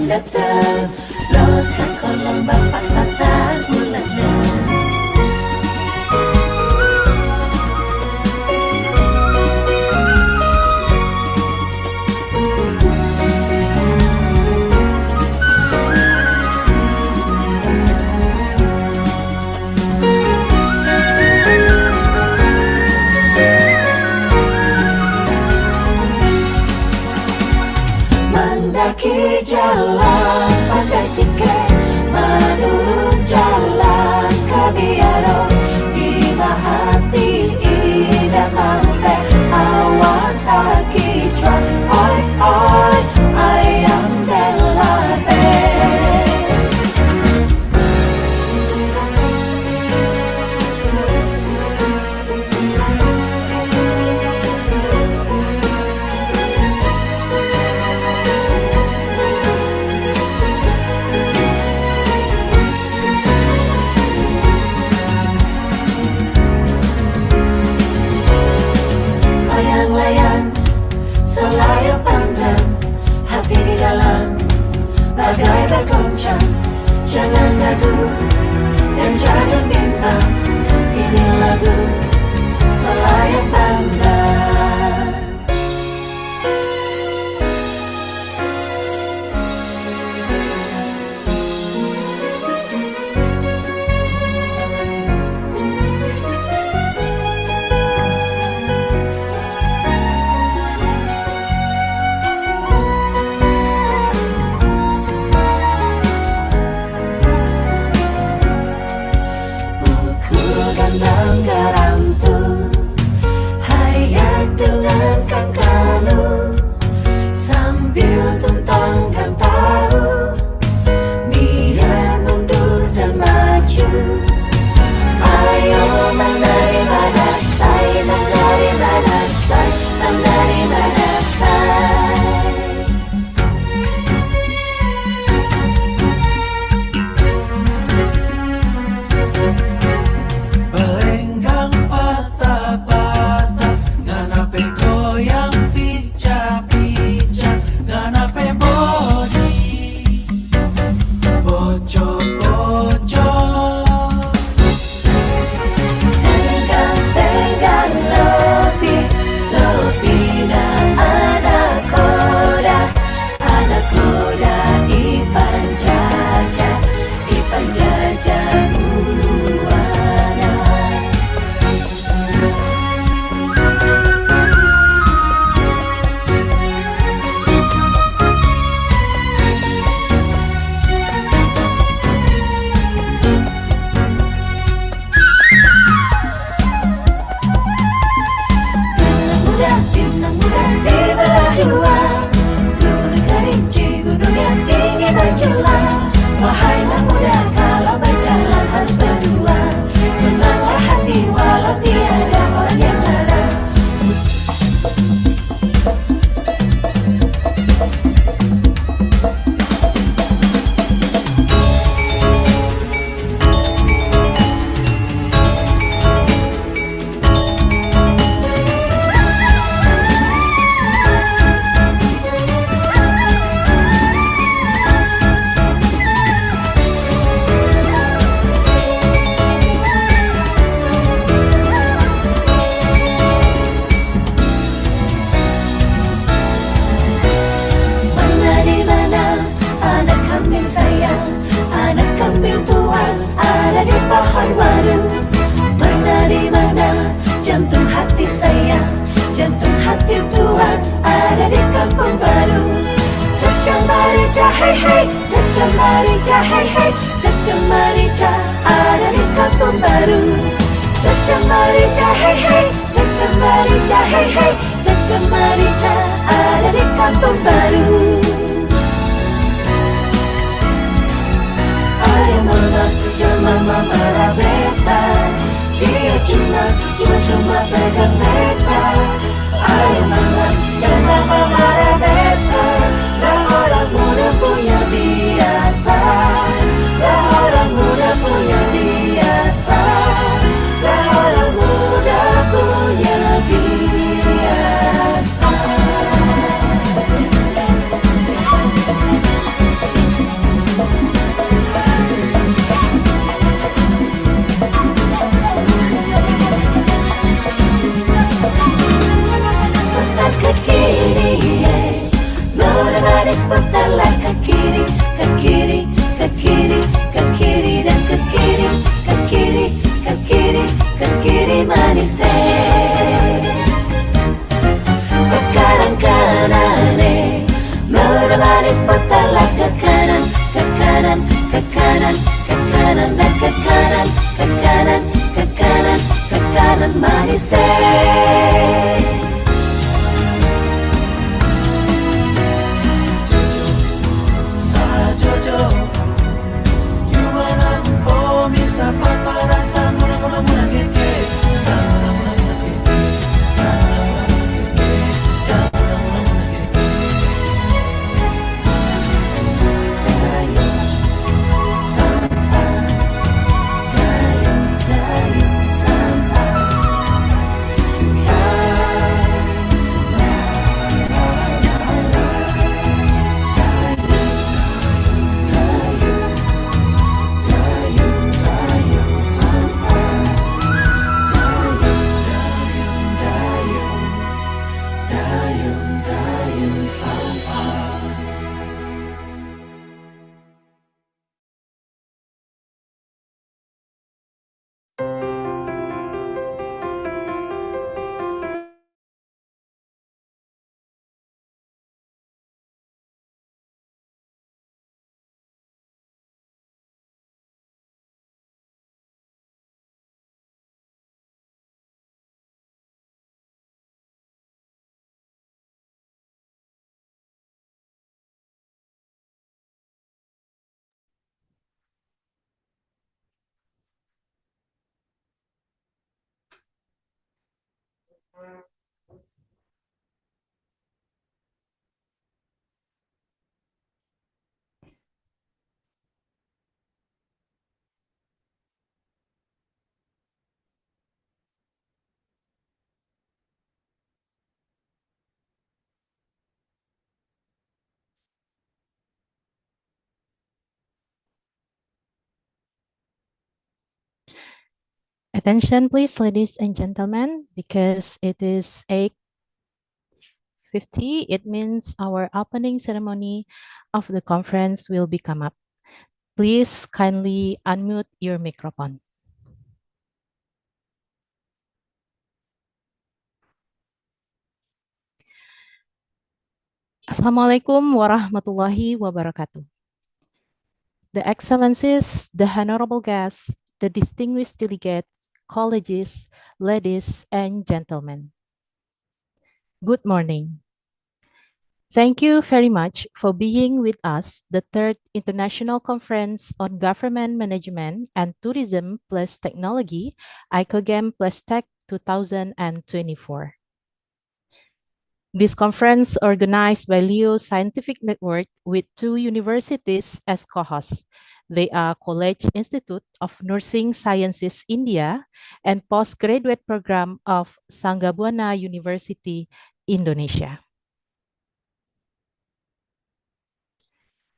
datang, loskan kolom bapak satan bulannya. Mendaki jalan pandai sike, menurun jalan kebiaro, di hati indah mampe awak kaki cuan, oi oi ayam delape. Selayar pandang, hati di dalam bagai bergoncang. Jangan ragu dan jangan bimbang, ini lagu Selayar Pandang. Gandam garam tu, hayak dengan kan kalu, sambil tuntang kan tahu, niat mundur dan maju. Ayo menari manasai, menari manasai, menari manasai. Bintang muda dibelah dua, gunung kerinci, gunung yang tinggi menjulang. Wahailah muda, kalau berjalan harus berdua. Senanglah hati walau tiada orang yang larang. Ada di pohon waru, mana di mana jantung hati saya, jantung hati tuan ada di kampung baru. Cacang marica hei hei, cacang marica hei hei, cacang marica ada di kampung baru. Cacang marica hei hei, cacang marica hei hei, cacang marica ada di kampung baru. Ayah mama tujuh mama marah beta, dia cuma pegang beta. Ayah mama tujuh mama marah beta, lah orang muda punya biasa, lah orang muda punya biasa, lah orang muda punya biasa. ke kanan, ke kanan, ke kanan, ke kanan dan ke kanan, ke kanan, ke kanan, ke kanan Manise. Sajojo, yubanan pomi sa paparasa muna muna muna keke, sa muna muna muna keke, sa muna muna muna keke, sa muna muna muna keke. Dayung sampan, dayung dayung sampan, Attention, please, ladies and gentlemen, because it is 8:50. It means our opening ceremony of the conference will become up. Please kindly unmute your microphone. Assalamualaikum warahmatullahi wabarakatuh. The Excellencies, the honorable guests, the distinguished delegates, colleagues, ladies and gentlemen. Good morning. Thank you very much for being with us, the third International Conference on Government Management and Tourism plus Technology, ICoGEM plus Tech 2024. This conference organized by Leo Scientific Network with 2 universities as co-hosts. They are College Institute of Nursing Sciences India and Postgraduate Program of Sanggabuana University, Indonesia.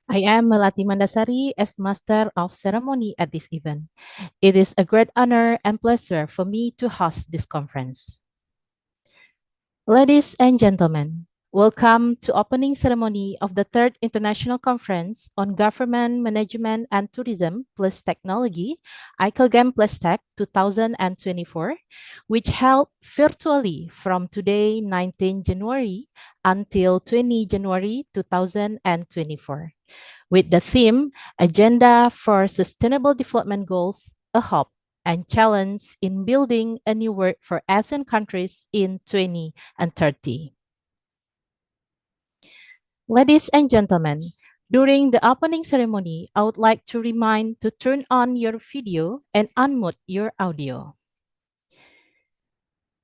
I am Melati Mandasari as Master of Ceremony at this event. It is a great honor and pleasure for me to host this conference. Ladies and gentlemen, welcome to opening ceremony of the third International Conference on Government Management and Tourism plus Technology, ICoGEM plus Tech 2024, which held virtually from today, 19 January, until 20 January 2024. With the theme Agenda for Sustainable Development Goals, a Hope and Challenge in Building a New World for ASEAN Countries in 2030. Ladies and gentlemen, during the opening ceremony, I would like to remind to turn on your video and unmute your audio.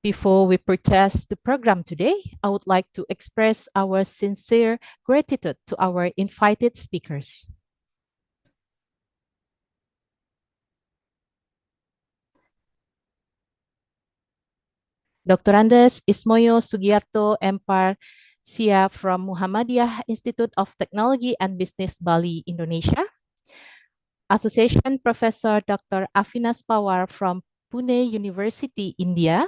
Before we purchase the program today, I would like to express our sincere gratitude to our invited speakers. Dr. Andes Ismoyo Sugiarto Empar Sia from Muhammadiyah Institute of Technology and Business Bali, Indonesia. Association Professor Dr. Afinas Pawar from Pune University, India.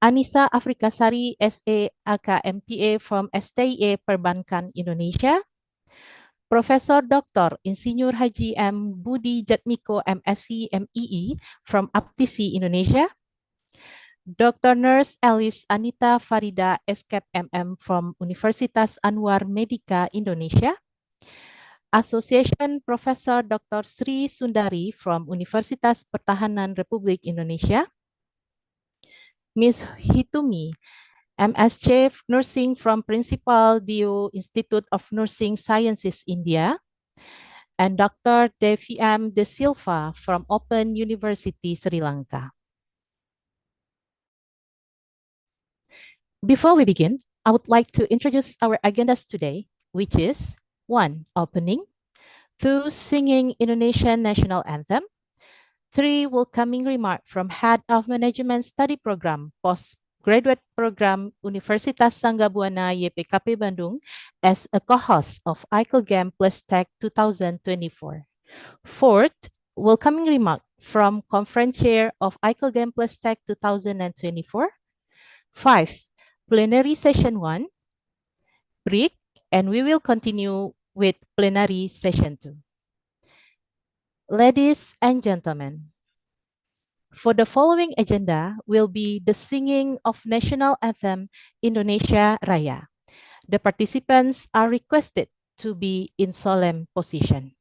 Anissa Afrikasari SA AKMPA from STIE Perbankan, Indonesia. Profesor Dr. Insinyur Haji M. Budi Jatmiko MSc MEE from Aptisi, Indonesia. Dr. Nurse Alice Anita Farida Eskep MM from Universitas Anwar Medika, Indonesia. Association Professor Dr. Sri Sundari from Universitas Pertahanan Republik Indonesia, Ms. Hitumi, MS Chief Nursing from Principal Dio Institute of Nursing Sciences India, and Dr. Devi M. De Silva from Open University Sri Lanka. Before we begin, I would like to introduce our agendas today, which is 1. Opening, 2. Singing Indonesian National Anthem, 3. Welcoming remark from Head of Management Study Program, Postgraduate Program, Universitas Sangga Buana YPKP Bandung as a co-host of ICoGEMT Plus Tech 2024. 4th, welcoming remark from Conference Chair of ICoGEMT Plus Tech 2024. 5. Plenary Session 1, break, and we will continue with Plenary Session 2. Ladies and gentlemen, for the following agenda will be the singing of National Anthem Indonesia Raya. The participants are requested to be in solemn position.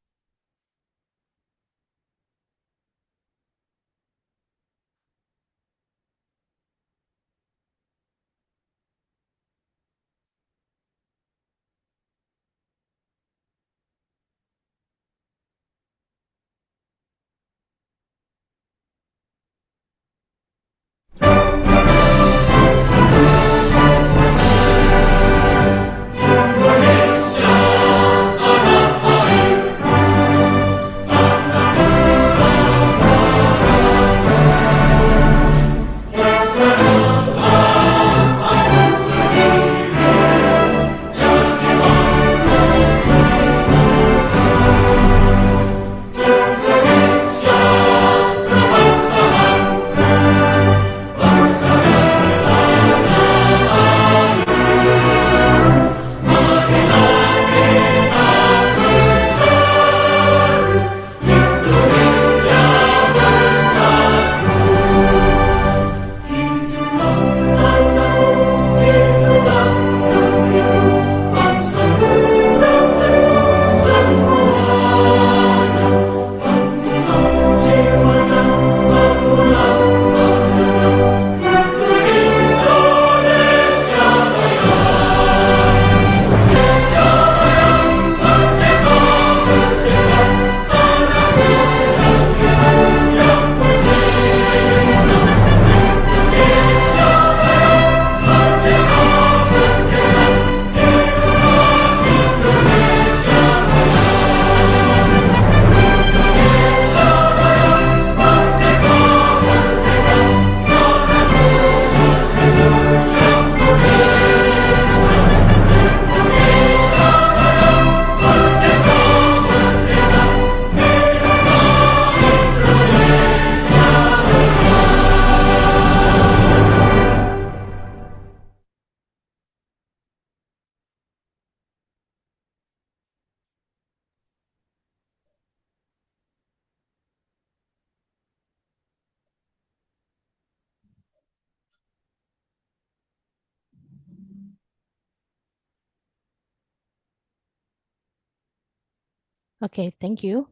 Okay, thank you.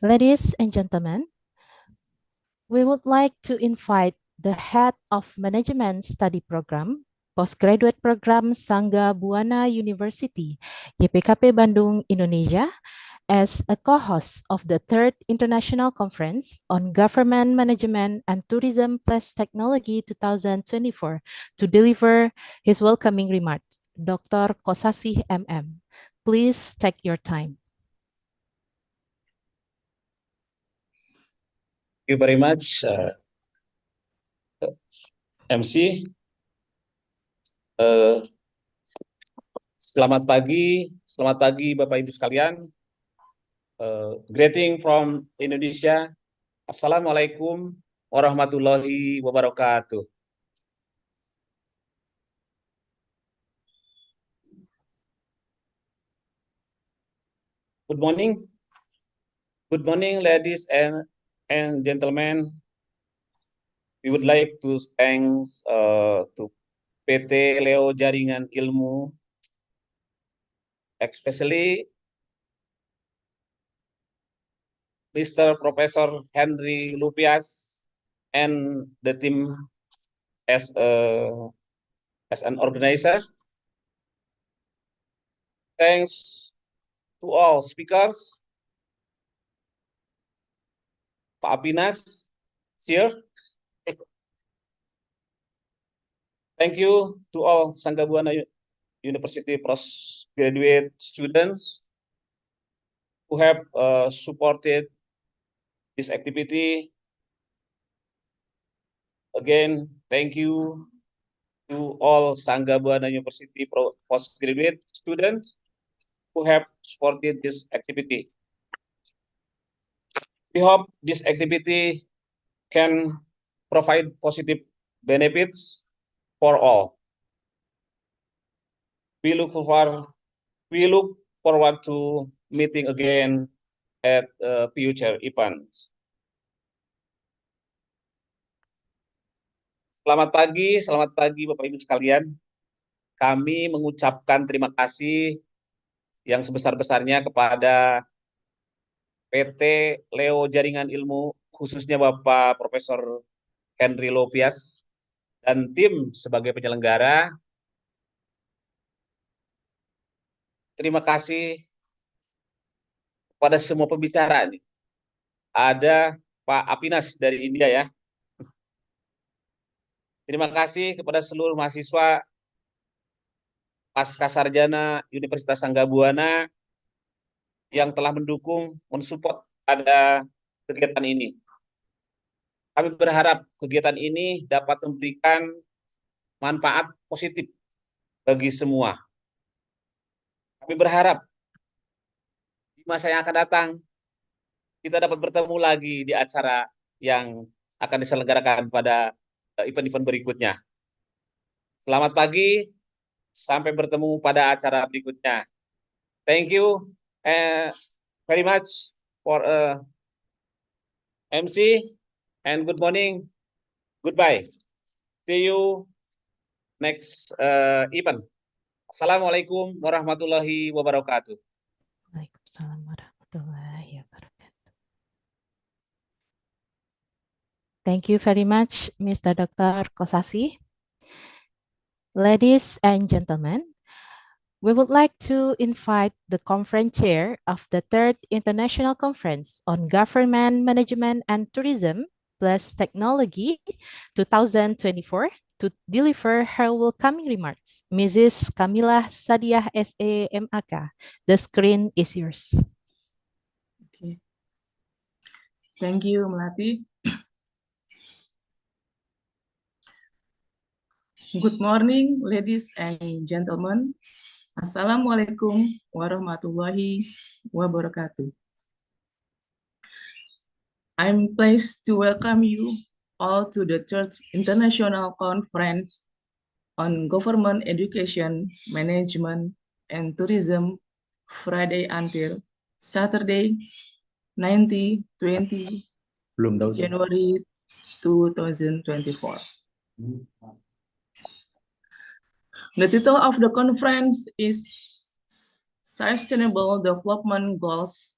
Ladies and gentlemen, we would like to invite the Head of Management Study Program, Postgraduate Program Sangga Buana University, YPKP Bandung, Indonesia, as a co-host of the Third International Conference on Government Management and Tourism Plus Technology 2024 to deliver his welcoming remarks. Dr. Kosasih MM, please take your time. Thank you very much, MC. Selamat pagi Bapak Ibu sekalian. Greeting from Indonesia. Assalamualaikum warahmatullahi wabarakatuh. Good morning, ladies and gentlemen. We would like to thank to PT Leo Jaringan Ilmu especially Mr. Professor Henry Lupias and the team as an organizer. Thanks to all speakers. Pak Apinas, here. Thank you to all Sangga Buana University postgraduate students who have supported this activity. Again, thank you to all Sangga Buana University postgraduate students who have supported this activity. We hope this activity can provide positive benefits for all. We look forward to meeting again at future events. Selamat pagi Bapak Ibu sekalian. Kami mengucapkan terima kasih yang sebesar-besarnya kepada PT Leo Jaringan Ilmu, khususnya Bapak Profesor Henry Lupias dan tim sebagai penyelenggara. Terima kasih kepada semua pembicara nih. Ada Pak Apinas dari India ya. Terima kasih kepada seluruh mahasiswa Pasca Sarjana Universitas Sangga Buana yang telah mendukung, mensupport pada kegiatan ini. Kami berharap kegiatan ini dapat memberikan manfaat positif bagi semua. Kami berharap di masa yang akan datang kita dapat bertemu lagi di acara yang akan diselenggarakan pada event-event berikutnya. Selamat pagi, sampai bertemu pada acara berikutnya. Thank you very much for MC and good morning. Goodbye. See you next event. Assalamualaikum warahmatullahi wabarakatuh. Waalaikumsalam warahmatullahi wabarakatuh. Thank you very much, Mr. Dr. Kosasi. Ladies and gentlemen, we would like to invite the conference chair of the Third International Conference on Government Management and Tourism plus Technology 2024 to deliver her welcoming remarks. Mrs. Kamilah Sadiah SAMAK, the screen is yours. Okay. Thank you, Melati. Good morning, ladies and gentlemen. Assalamualaikum warahmatullahi wabarakatuh. I'm pleased to welcome you all to the Third International Conference on Government Education, Management, and Tourism, Friday until Saturday, 20 January 2024. The title of the conference is Sustainable Development Goals,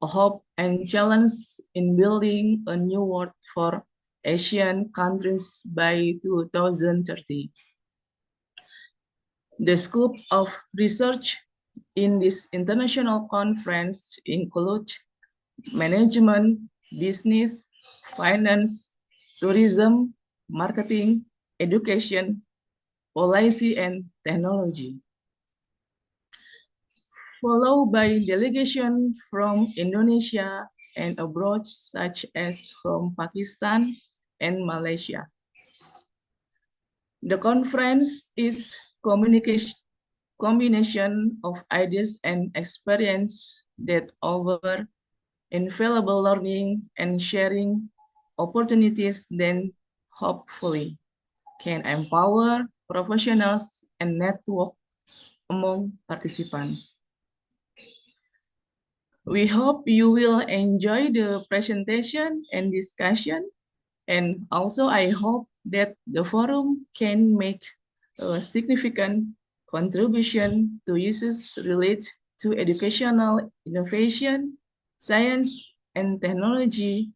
a Hope and Challenge in Building a New World for Asian Countries by 2030. The scope of research in this international conference includes management, business, finance, tourism, marketing, education, policy, and technology. Followed by delegation from Indonesia and abroad, such as from Pakistan and Malaysia. The conference is combination of ideas and experience that offer invaluable learning and sharing opportunities that hopefully can empower professionals and network among participants. We hope you will enjoy the presentation and discussion, and also I hope that the forum can make a significant contribution to issues related to educational innovation, science and technology,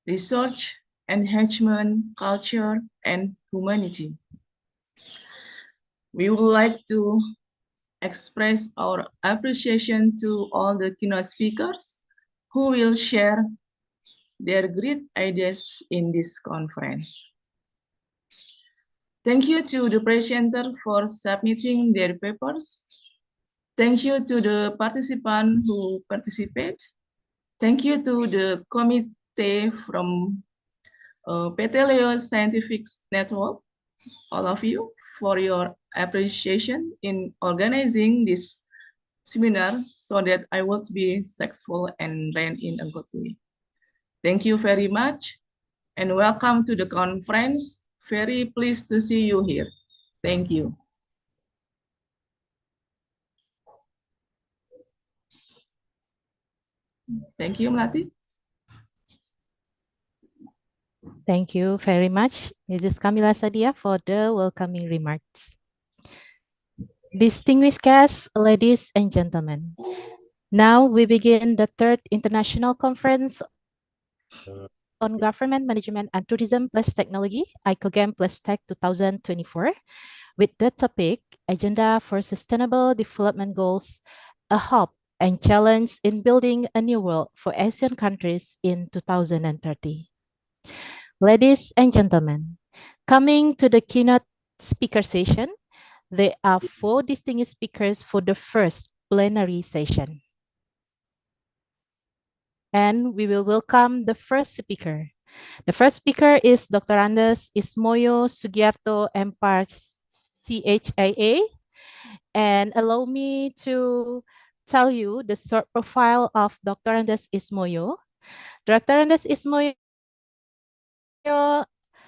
research, enhancement, culture, and humanity. We would like to express our appreciation to all the keynote speakers who will share their great ideas in this conference. Thank you to the presenter for submitting their papers. Thank you to the participants who participate. Thank you to the committee from PT Leo Scientific Network, all of you, for your appreciation in organizing this seminar so that I would be successful and learn in a good way. Thank you very much and welcome to the conference. Very pleased to see you here. Thank you. Thank you, Melati. Thank you very much, Mrs. Kamila Sadia, for the welcoming remarks. Distinguished guests, ladies and gentlemen, now we begin the third International Conference on Government Management and Tourism plus Technology, ICoGEM plus Tech 2024, with the topic Agenda for Sustainable Development Goals, a Hope and Challenge in Building a New World for Asian Countries in 2030. Ladies and gentlemen, coming to the keynote speaker session, there are 4 distinguished speakers for the first plenary session. And we will welcome the first speaker. The first speaker is Dr. Andes Ismoyo Sugiarto, MPAR CHIA. And allow me to tell you the short profile of Dr. Andes Ismoyo. Dr. Andes Ismoyo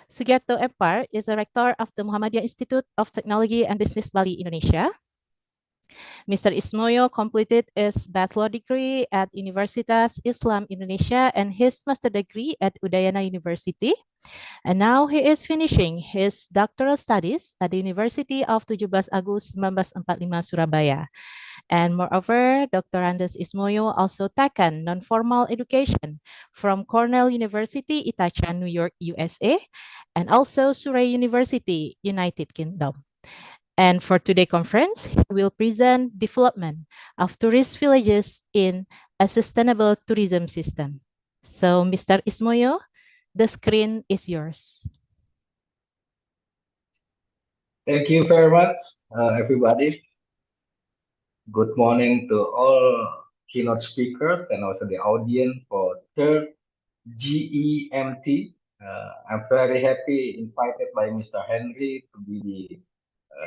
Sugiarto, MPAR, is a rector of the Muhammadiyah Institute of Technology and Business Bali, Indonesia. Mr. Ismoyo completed his bachelor degree at Universitas Islam Indonesia and his master degree at Udayana University. And now he is finishing his doctoral studies at the University of 17 Agustus 1945 Surabaya. And moreover, Dr. Andes Ismoyo also taken non-formal education from Cornell University, Ithaca, New York, USA, and also Surrey University, United Kingdom. And for today's conference, he will present development of tourist villages in a sustainable tourism system. So, Mr. Ismoyo, the screen is yours. Thank you very much, everybody. Good morning to all keynote speakers and also the audience for third GEMT. I'm very happy invited by Mr. Henry to be the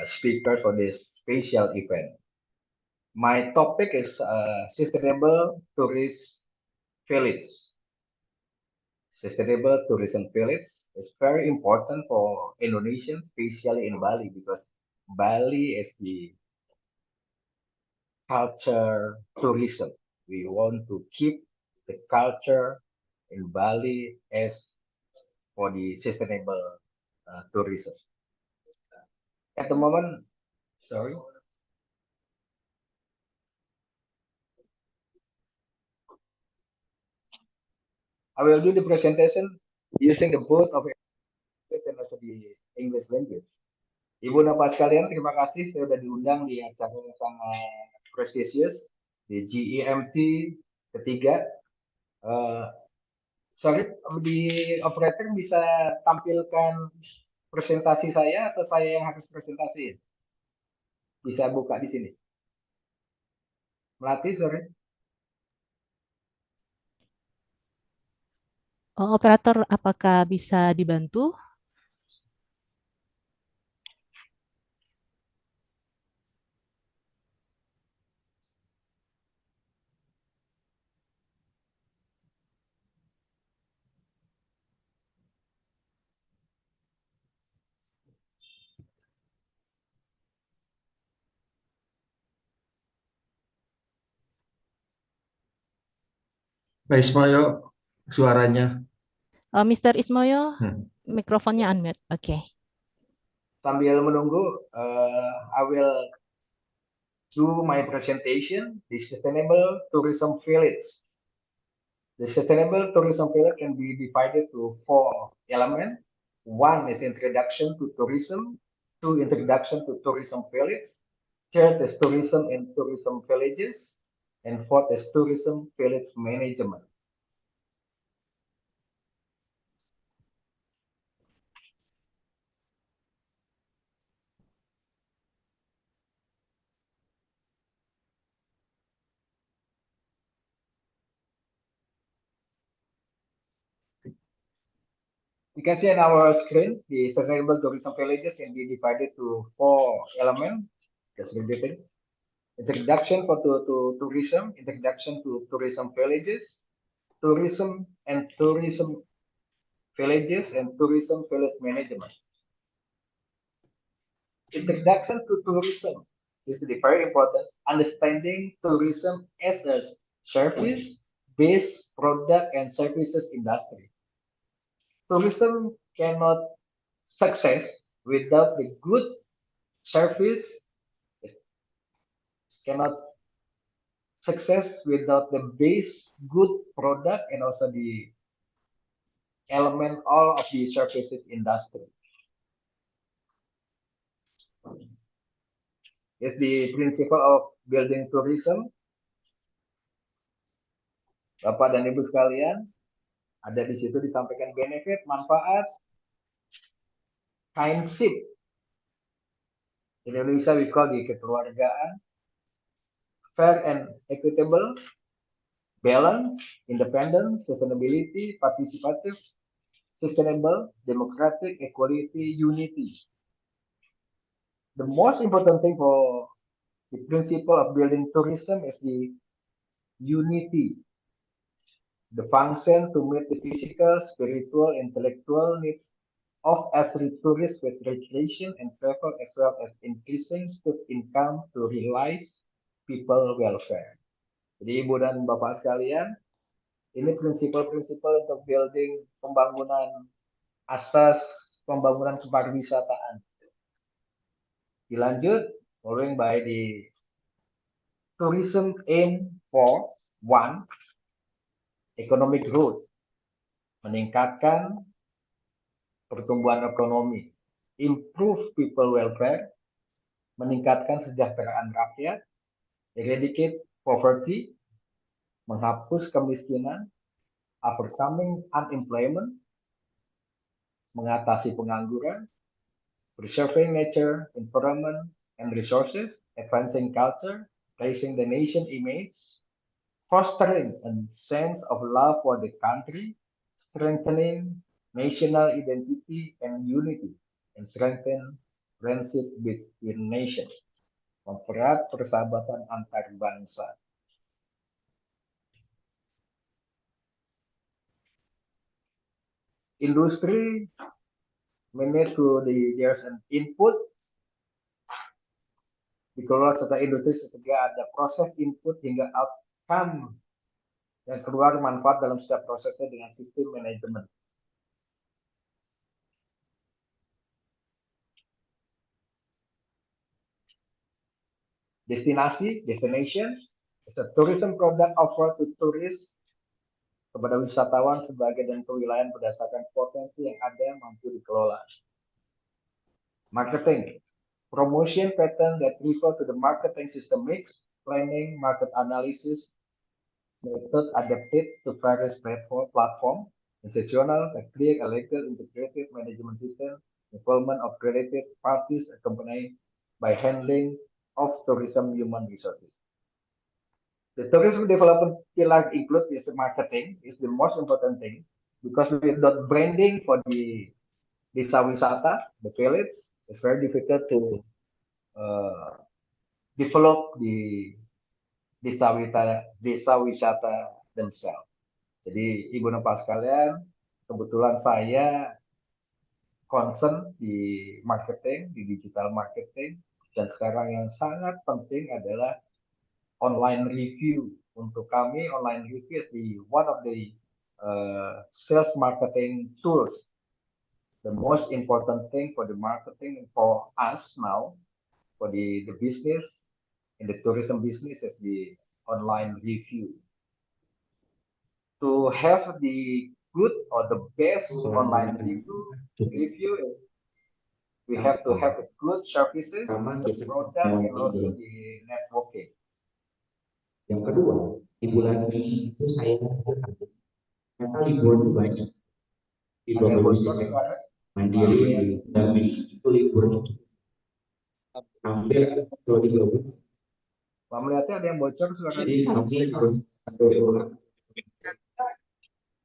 speaker for this special event. My topic is sustainable tourist village. Sustainable tourism village is very important for Indonesians, especially in Bali, because Bali is the culture tourism. We want to keep the culture in Bali as for the sustainable tourism. At the moment, sorry. I will do the presentation using the both of English and also the English language. Ibu dan Bapak sekalian, terima kasih saya sudah diundang di acara yang sangat prestisius di GEMT ketiga. Sorry, di operator bisa tampilkan presentasi saya atau saya yang harus presentasi? Bisa buka di sini. Melati, sorry. Oh, operator, apakah bisa dibantu? Pak Ismoyo, suaranya. Mr. Ismoyo, mikrofonnya unmute. Oke. Sambil menunggu, I will to my presentation, the Sustainable Tourism Village. The Sustainable Tourism Village can be divided to 4 elements. One is introduction to tourism, two, introduction to tourism village, third is tourism and tourism villages, and fourth is tourism village management. You can see on our screen, the sustainable tourism villages can be divided to 4 elements. Just read it. Introduction to tourism, introduction to tourism villages, tourism and tourism villages, and tourism village management. Introduction to tourism is very important. Understanding tourism as a service-based product and services industry. Tourism cannot success without the good service. It cannot success without the base good product and also the element all of the services industry. It's the principle of building tourism. Bapak dan Ibu sekalian, ada di situ disampaikan benefit, manfaat, kinship. In Indonesia we call di kekeluargaan, fair and equitable, balance, independent, sustainability, participative, sustainable, democratic, equality, unity. The most important thing for the principle of building tourism is the unity. The function to meet the physical, spiritual, intellectual needs of every tourist with recreation and travel, as well as increasing state income to realize people welfare. Jadi Ibu dan Bapak sekalian, ini prinsip-prinsip untuk building pembangunan asas pembangunan kepariwisataan. Dilanjut, following by the tourism aim for one, economic growth, meningkatkan pertumbuhan ekonomi, improve people welfare, meningkatkan kesejahteraan rakyat, eradicate poverty, menghapus kemiskinan, overcoming unemployment, mengatasi pengangguran, preserving nature, environment, and resources, advancing culture, raising the nation image, fostering a sense of love for the country, strengthening national identity and unity, and strengthen friendship between nations, mempererat persahabatan antar bangsa. Industri manage to there's an input dikelola setelah industri sehingga ada proses input hingga outcome yang keluar manfaat dalam setiap prosesnya dengan sistem manajemen. Destination is a tourism product offered to tourists kepada wisatawan sebagai dan kewilayahan berdasarkan potensi yang ada mampu dikelola. Marketing, promotion pattern that refer to the marketing system mix, planning, market analysis, method adapted to various platform, institutional, a clear, a legal, integrated management system, involvement of related parties accompanied by handling of tourism human resources. The tourism development pillar includes is marketing is the most important thing because without branding for the desa wisata, the village, it's very difficult to develop the desa wisata themselves. Jadi Ibu dan Bapak sekalian, kebetulan saya concern di marketing, di digital marketing, dan sekarang yang sangat penting adalah online review. Untuk kami, online review is one of the sales marketing tools. The most important thing for the marketing for us now, for the business, in the tourism business is the online review. To have the good or the best online review is we have to have the good services, the product, and also the networking. Yang kedua, di bulan ini itu saya karena libur banyak di Ada yang beberapa bocor suara? mandiri di bulan Mei itu liburnya hampir 2 bulan. Pak melihatnya ada yang bocor suara. Jadi kami harus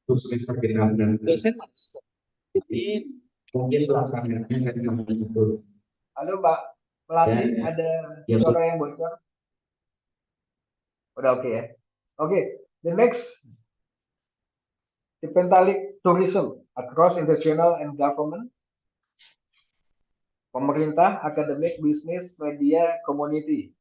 untuk semester genap dan Dosen jadi mungkin pelaksanaannya kan kami itu. Halo Pak Melati, Dan ada yang suara yang bocor? Udah oke ya? Oke, the next, the Pentalic tourism across international and government. Pemerintah, akademik, bisnis, media, community.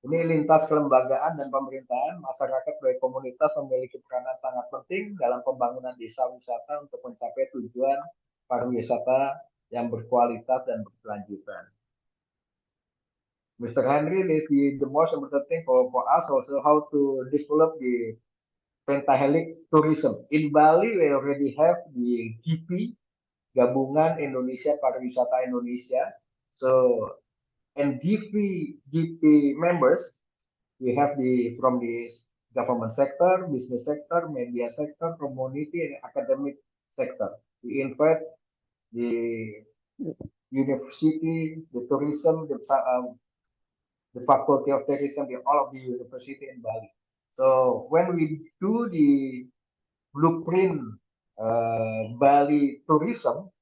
Ini lintas kelembagaan dan pemerintahan, masyarakat sebagai komunitas memiliki peranan sangat penting dalam pembangunan desa wisata untuk mencapai tujuan pariwisata yang berkualitas dan berkelanjutan. Mr. Henry is the most important thing for us also how to develop the pentahelic tourism. In Bali, we already have the GP, Gabungan Indonesia Pariwisata Indonesia. So, and GP members, we have from the government sector, business sector, media sector, community, and academic sector. We invite the university, the tourism, the faculty of tourism in all of the university in Bali. So when we do the blueprint Bali tourism,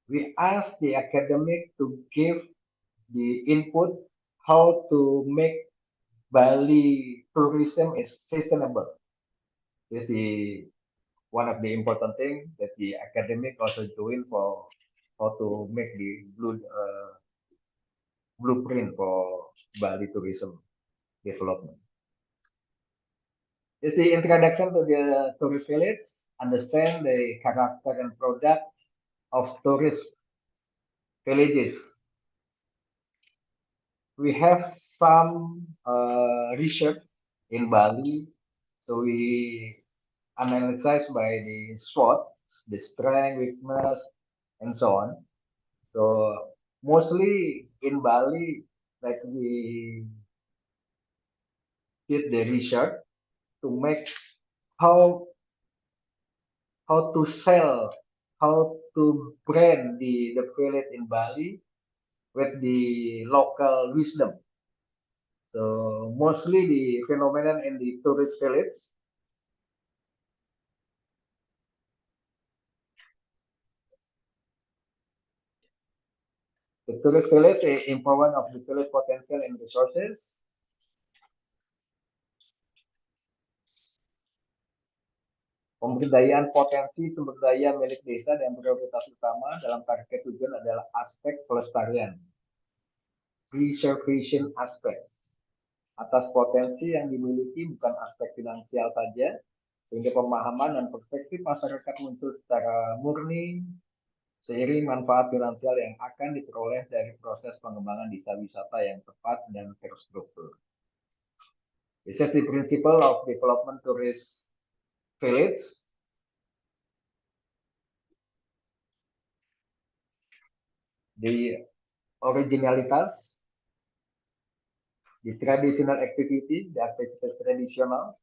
we ask the academic to give the input how to make Bali tourism is sustainable. This is one of the important things that the academic also doing for how to make the blueprint for Bali tourism development. It's the introduction to the tourist village, understand the character and product of tourist villages. We have some research in Bali, so we analyze by the SWOT, the strength, weakness, and so on. So mostly in Bali, like we did the research to make how to sell, how to brand the village in Bali with the local wisdom. So mostly the phenomenon in the tourist village. The tourist village is empowerment of the village potential and resources. Pemberdayaan potensi sumber daya milik desa dan prioritas utama dalam target tujuan adalah aspek pelestarian, preservation aspect. Atas potensi yang dimiliki bukan aspek finansial saja, sehingga pemahaman dan perspektif masyarakat muncul secara murni seiring manfaat finansial yang akan diperoleh dari proses pengembangan desa wisata yang tepat dan terstruktur. This is the principle of development tourist village. The originalitas, the traditional activity, the aktivitas tradisional,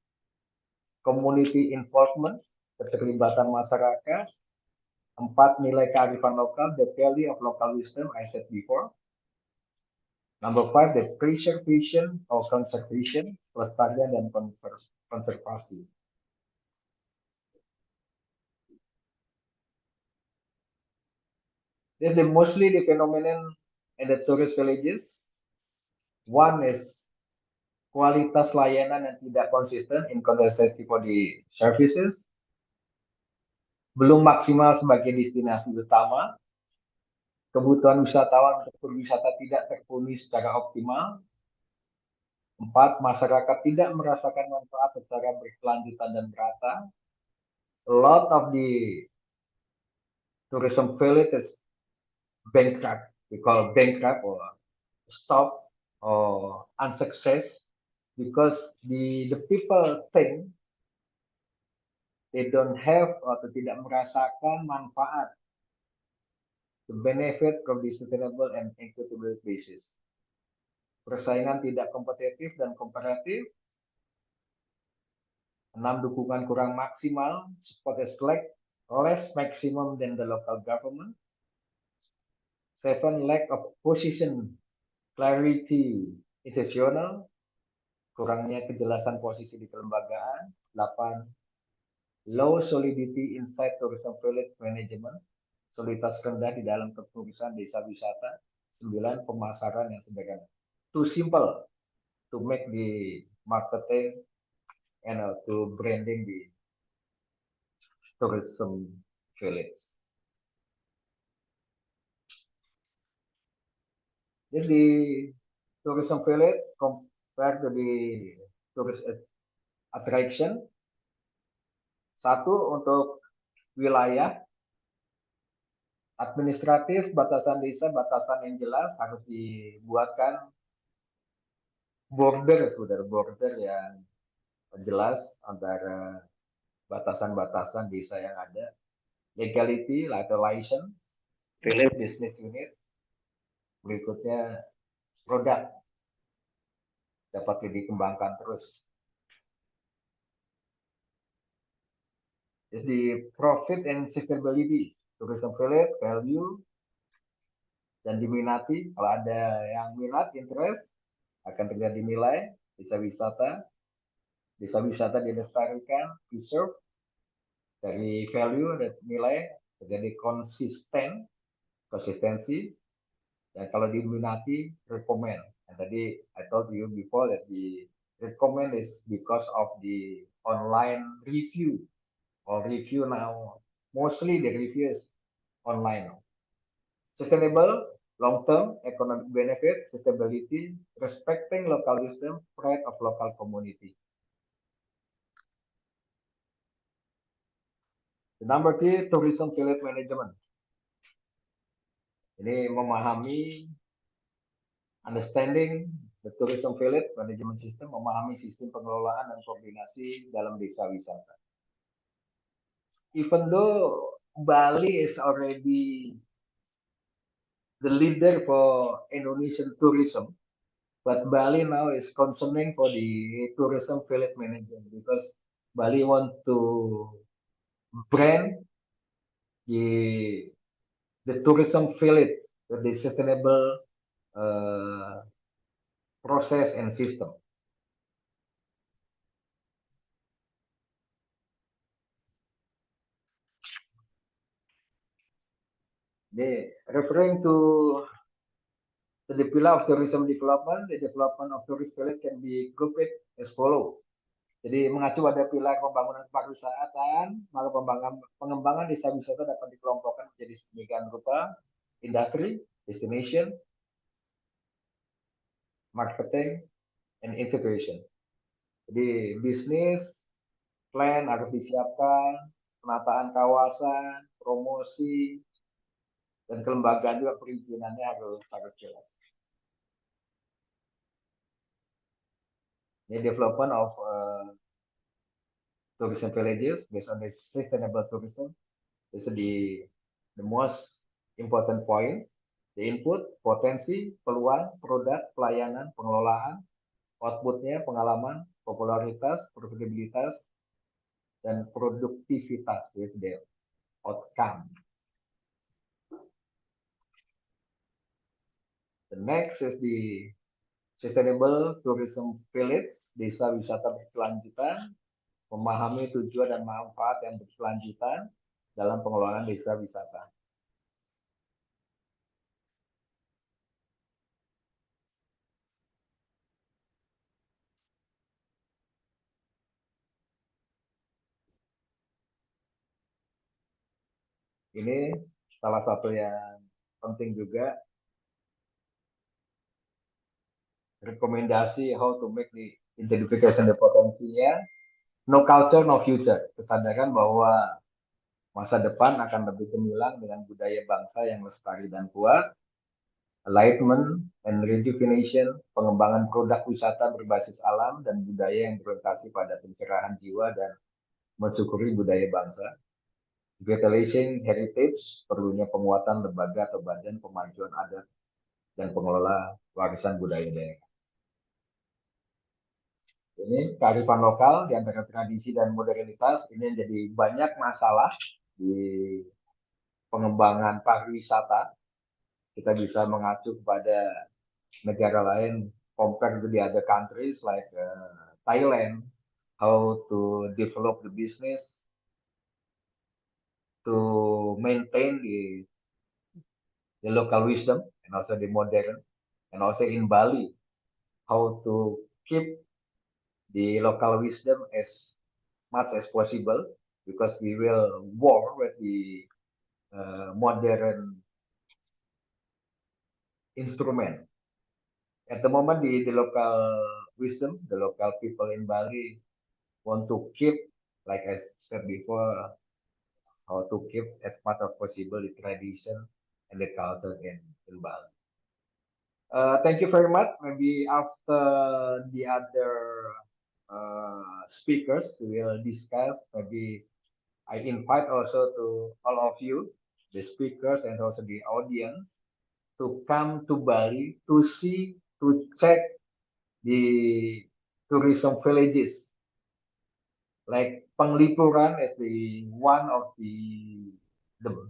community involvement, keterlibatan masyarakat, 4 nilai kearifan lokal, the value of local wisdom, I said before. Number 5, the preservation or conservation, pelestarian dan konservasi. This is mostly the phenomenon in the tourist villages. One is kualitas layanan yang tidak konsisten, inconsistency for the services. Belum maksimal sebagai destinasi utama. Kebutuhan wisatawan untuk berwisata tidak terpenuhi secara optimal. 4, masyarakat tidak merasakan manfaat secara berkelanjutan dan merata. A lot of the tourism village is bankrupt. We call bankrupt or stop or unsuccess because the people think they don't have atau tidak merasakan manfaat, the benefit from the sustainable and equitable basis. Persaingan tidak kompetitif dan komparatif. 6, dukungan kurang maksimal, support is less maximum than the local government. 7, lack of position clarity institutional, kurangnya kejelasan posisi di kelembagaan. 8, low solidity inside tourism village management, soliditas rendah di dalam kepengurusan desa wisata. 9, pemasaran yang sederhana, too simple to make the marketing and to branding the tourism village. Jadi tourism village compared to the tourist attraction, 1 untuk wilayah administratif, batasan desa, batasan yang jelas harus dibuatkan border yang jelas antara batasan-batasan desa yang ada. Legality atau license, village business unit. Berikutnya produk dapat dikembangkan terus. Jadi profit and sustainability, tourism village, value, dan diminati. Kalau ada yang minat, interest, akan terjadi nilai. Desa wisata dilestarikan, preserve. Dari value dan nilai terjadi konsistensi. Dan kalau diminati, recommend. And tadi I told you before that the recommend is because of the online review. Or review now, mostly the review is online. Sustainable, long-term economic benefit, sustainability, respecting local wisdom, pride of local community. The number 3, tourism village management. Ini memahami, understanding the tourism village management system, memahami sistem pengelolaan dan koordinasi dalam desa wisata. Even though Bali is already the leader for Indonesian tourism, but Bali now is concerning for the tourism village management because Bali want to brand the tourism village with the sustainable process and system. They referring to the pillar of tourism development, the development of tourist village can be grouped as follow. Jadi mengacu pada pilar pembangunan pariwisata, maka pengembangan desa wisata dapat dikelompokkan menjadi sedemikian rupa: industri, destination, marketing, and integration. Jadi bisnis plan harus disiapkan, penataan kawasan, promosi, dan kelembagaan juga perizinannya harus jelas. Ini development of tourism villages based on the sustainable tourism. This is the most important point. The input, potensi, peluang, produk, pelayanan, pengelolaan, outputnya, pengalaman, popularitas, profitabilitas, dan produktivitas, with the outcome. The next is the sustainable tourism village, desa wisata berkelanjutan, memahami tujuan dan manfaat yang berkelanjutan dalam pengelolaan desa wisata. Ini salah satu yang penting juga, rekomendasi how to make the identification the potensinya. No culture, no future. Kesadaran bahwa masa depan akan lebih gemilang dengan budaya bangsa yang lestari dan kuat. enlightenment and rejuvenation, pengembangan produk wisata berbasis alam dan budaya yang berorientasi pada pencerahan jiwa dan mensyukuri budaya bangsa. Revitalizing heritage, perlunya penguatan lembaga atau badan pemajuan adat dan pengelola warisan budaya daerah. Ini kearifan lokal di antara tradisi dan modernitas ini jadi banyak masalah di pengembangan pariwisata. Kita bisa mengacu kepada negara lain compared to the other countries like Thailand, how to develop the business, to maintain the local wisdom and also the modern, and also in Bali, how to keep the local wisdom as much as possible because we will war with the modern instrument. At the moment, the local wisdom, the local people in Bali want to keep, like I said before, how to keep as much as possible the tradition and the culture in Bali. Thank you very much. Maybe after the other speakers, we will discuss. Maybe I invite also to all of you, the speakers and also the audience, to come to Bali to see, to check the tourism villages. Like Penglipuran is the one of the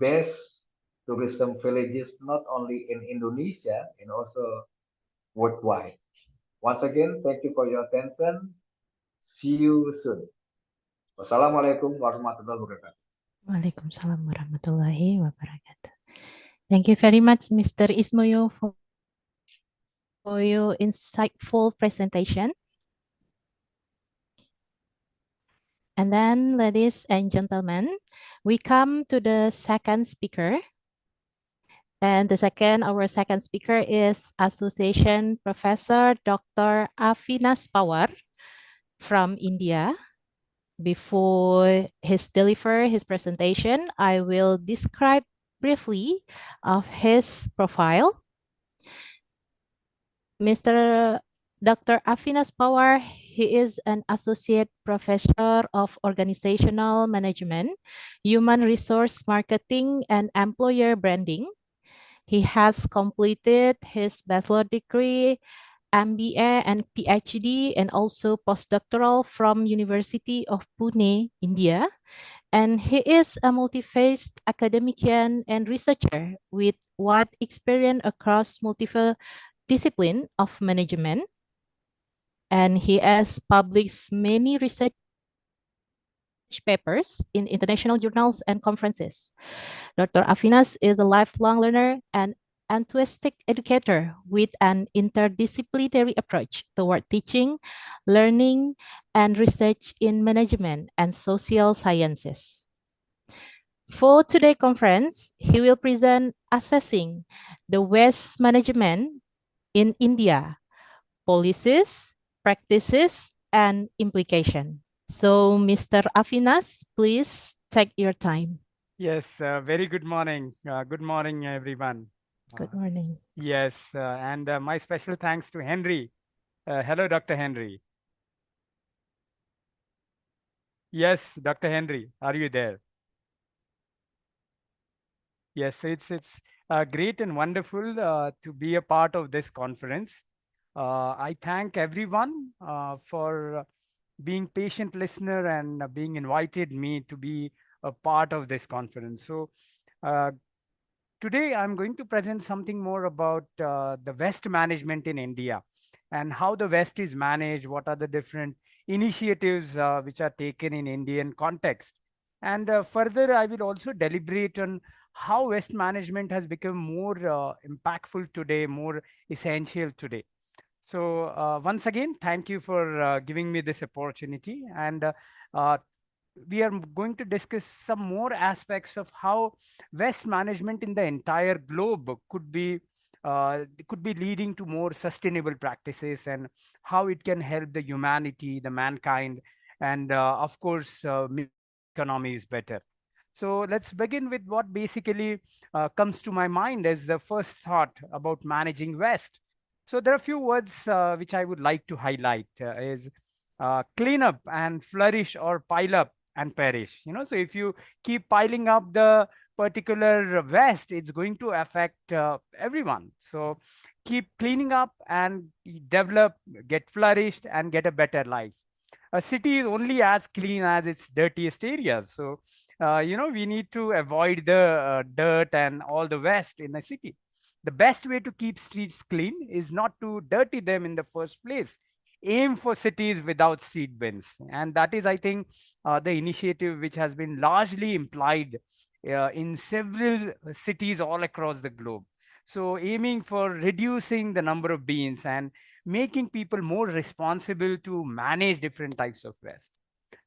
best tourism villages, not only in Indonesia and also worldwide. Once again, thank you for your attention. See you soon. Wassalamualaikum warahmatullahi wabarakatuh. Waalaikumsalam warahmatullahi wabarakatuh. Thank you very much, Mr. Ismoyo, for your insightful presentation. And then, ladies and gentlemen, we come to the second speaker. And our second speaker is Association Professor Dr. Avinas Pawar from India. Before deliver his presentation, I will describe briefly of his profile. Mr. Dr. Avinas Pawar, he is an associate professor of organizational management, human resource marketing, and employer branding. He has completed his bachelor degree, MBA, and PhD, and also postdoctoral from University of Pune, India. And he is a multi-faced academician and researcher with wide experience across multiple discipline of management. And he has published many research papers in international journals and conferences. Dr. Avinas is a lifelong learner and enthusiastic educator with an interdisciplinary approach toward teaching, learning, and research in management and social sciences. For today's conference, he will present assessing the waste management in India, policies, practices, and implication. So, Mr. Avinas, please take your time. Yes, very good morning. Good morning, everyone. Good morning. Yes, and my special thanks to Henry. Hello, Dr. Henry. Yes, Dr. Henry, are you there? Yes, it's great and wonderful to be a part of this conference. I thank everyone for being patient listener and being invited me to be a part of this conference. So today I'm going to present something more about the waste management in India and how the waste is managed, what are the different initiatives which are taken in Indian context. And further, I will also deliberate on how waste management has become more impactful today, more essential today. So once again, thank you for giving me this opportunity. And we are going to discuss some more aspects of how waste management in the entire globe could be leading to more sustainable practices and how it can help the humanity, the mankind, and of course, economy is better. So let's begin with what basically comes to my mind as the first thought about managing waste. So there are a few words which I would like to highlight is clean up and flourish, or pile up and perish. So if you keep piling up the particular waste, it's going to affect everyone. So keep cleaning up and develop, get flourished, and get a better life. A city is only as clean as its dirtiest areas. So we need to avoid the dirt and all the waste in a city. The best way to keep streets clean is not to dirty them in the first place. Aim for cities without street bins. And that is, I think, the initiative which has been largely implied in several cities all across the globe. So aiming for reducing the number of bins and making people more responsible to manage different types of waste.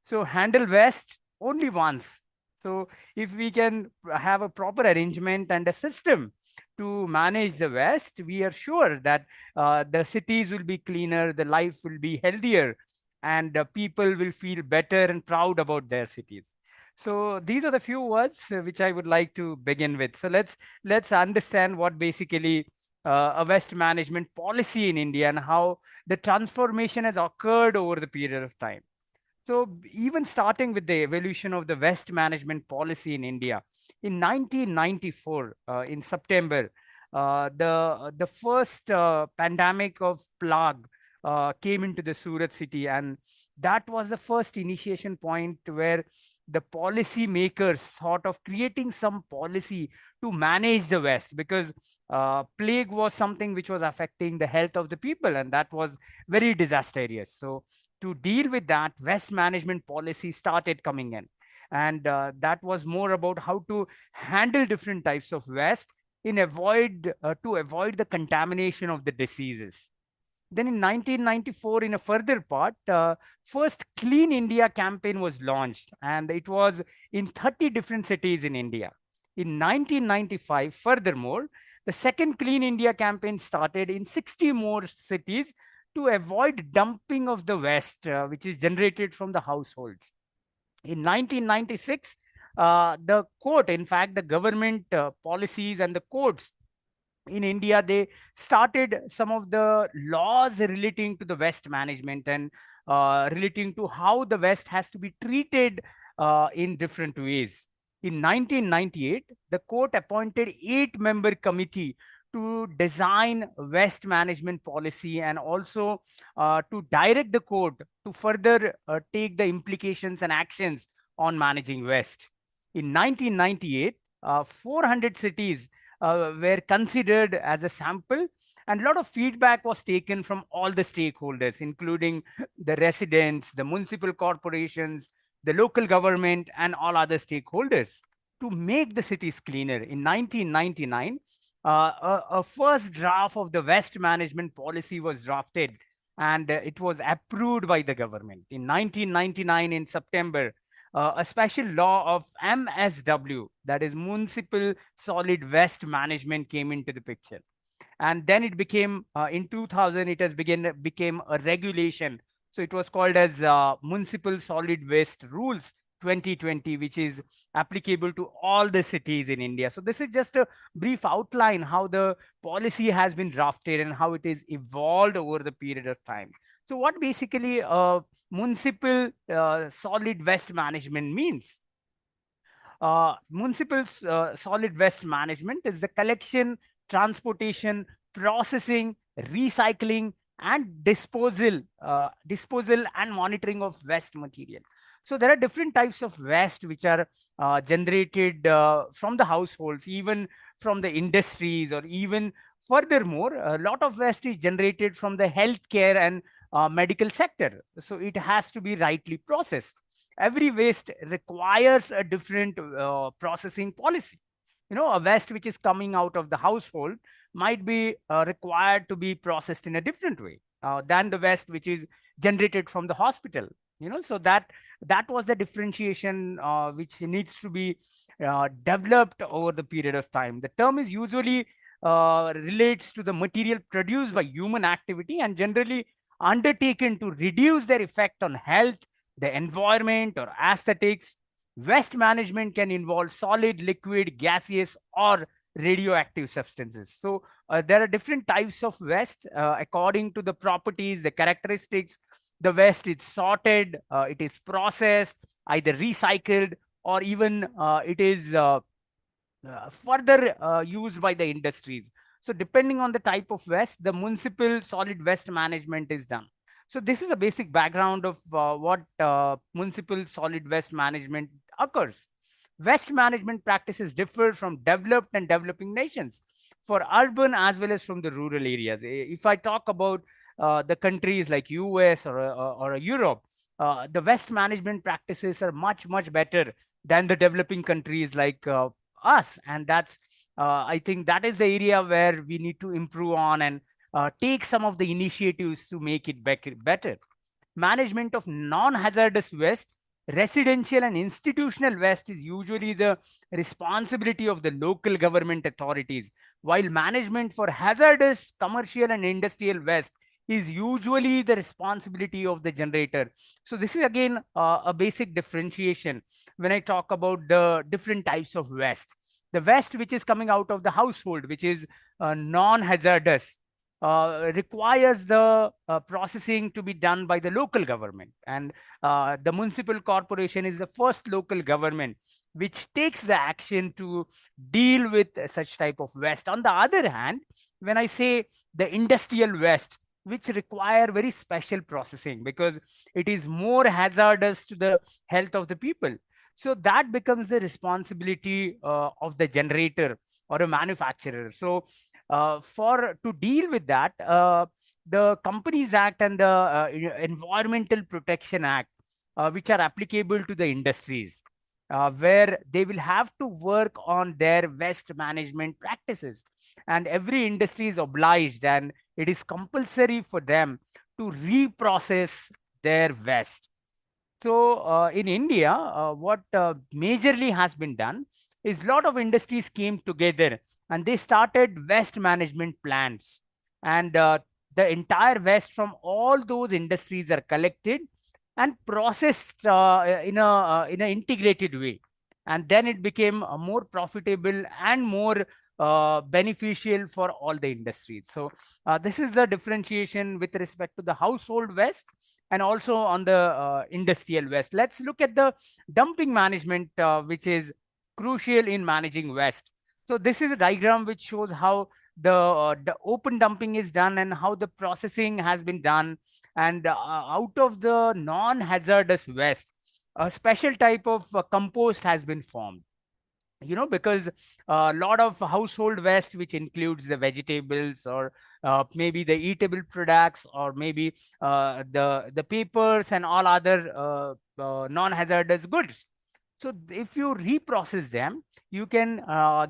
So handle waste only once. So if we can have a proper arrangement and a system to manage the waste, we are sure that the cities will be cleaner, the life will be healthier, and people will feel better and proud about their cities. So these are the few words which I would like to begin with. So let's understand what basically a waste management policy in India and how the transformation has occurred over the period of time. So even starting with the evolution of the waste management policy in India, in 1994, in September, the first pandemic of plague came into the Surat city, and that was the first initiation point where the policy makers thought of creating some policy to manage the waste, because plague was something which was affecting the health of the people, and that was very disastrous. So to deal with that, waste management policy started coming in. And that was more about how to handle different types of waste to avoid the contamination of the diseases. Then in 1994, in a further part, first Clean India campaign was launched, and it was in 30 different cities in India. In 1995, furthermore, the second Clean India campaign started in 60 more cities to avoid dumping of the waste, which is generated from the households. In 1996, the court, in fact, the government policies and the courts in India, they started some of the laws relating to the waste management and relating to how the waste has to be treated in different ways. In 1998, the court appointed 8-member committee to design waste management policy, and also to direct the court to further take the implications and actions on managing waste. In 1998, 400 cities were considered as a sample, and a lot of feedback was taken from all the stakeholders, including the residents, the municipal corporations, the local government, and all other stakeholders, to make the cities cleaner. In 1999, a first draft of the waste management policy was drafted, and it was approved by the government. In 1999, in September, a special law of MSW, that is Municipal Solid Waste Management, came into the picture. And then it became, in 2000, it has became a regulation. So it was called as Municipal Solid Waste Rules 2020, which is applicable to all the cities in India. So this is just a brief outline how the policy has been drafted and how it is evolved over the period of time. So what basically municipal solid waste management means? Municipal solid waste management is the collection, transportation, processing, recycling, and disposal and monitoring of waste material. So there are different types of waste which are generated from the households, even from the industries, or even furthermore, a lot of waste is generated from the healthcare and medical sector. So it has to be rightly processed. Every waste requires a different processing policy. A waste which is coming out of the household might be required to be processed in a different way than the waste which is generated from the hospital. So that was the differentiation which needs to be developed over the period of time. The term is usually relates to the material produced by human activity and generally undertaken to reduce their effect on health, the environment, or aesthetics. Waste management can involve solid, liquid, gaseous, or radioactive substances. So there are different types of waste according to the properties, the characteristics. The waste is sorted, it is processed, either recycled, or even it is further used by the industries. So depending on the type of waste, the municipal solid waste management is done. So this is a basic background of what municipal solid waste management occurs. Waste management practices differ from developed and developing nations, for urban as well as from the rural areas. If I talk about the countries like US or Europe, the waste management practices are much better than the developing countries like us. And that's I think that is the area where we need to improve on and take some of the initiatives to make it better. Management of non-hazardous waste, residential and institutional waste, is usually the responsibility of the local government authorities, while management for hazardous commercial and industrial waste is usually the responsibility of the generator. So this is again a basic differentiation when I talk about the different types of waste. The waste which is coming out of the household, which is non-hazardous, requires the processing to be done by the local government, and the municipal corporation is the first local government which takes the action to deal with such type of waste. On the other hand, when I say the industrial waste, which require very special processing because it is more hazardous to the health of the people, so that becomes the responsibility of the generator or a manufacturer. So for to deal with that, the Companies Act and the Environmental Protection Act, which are applicable to the industries, where they will have to work on their waste management practices. And every industry is obliged and it is compulsory for them to reprocess their waste. So in India, what majorly has been done is a lot of industries came together and they started waste management plants. And the entire waste from all those industries are collected and processed in an integrated way. And then it became more profitable and more beneficial for all the industries. So this is the differentiation with respect to the household waste and also on the industrial waste. Let's look at the dumping management, which is crucial in managing waste. So this is a diagram which shows how the open dumping is done and how the processing has been done. And out of the non-hazardous waste, a special type of compost has been formed, because a lot of household waste, which includes the vegetables or maybe the eatable products or maybe the papers and all other non-hazardous goods. So if you reprocess them, you can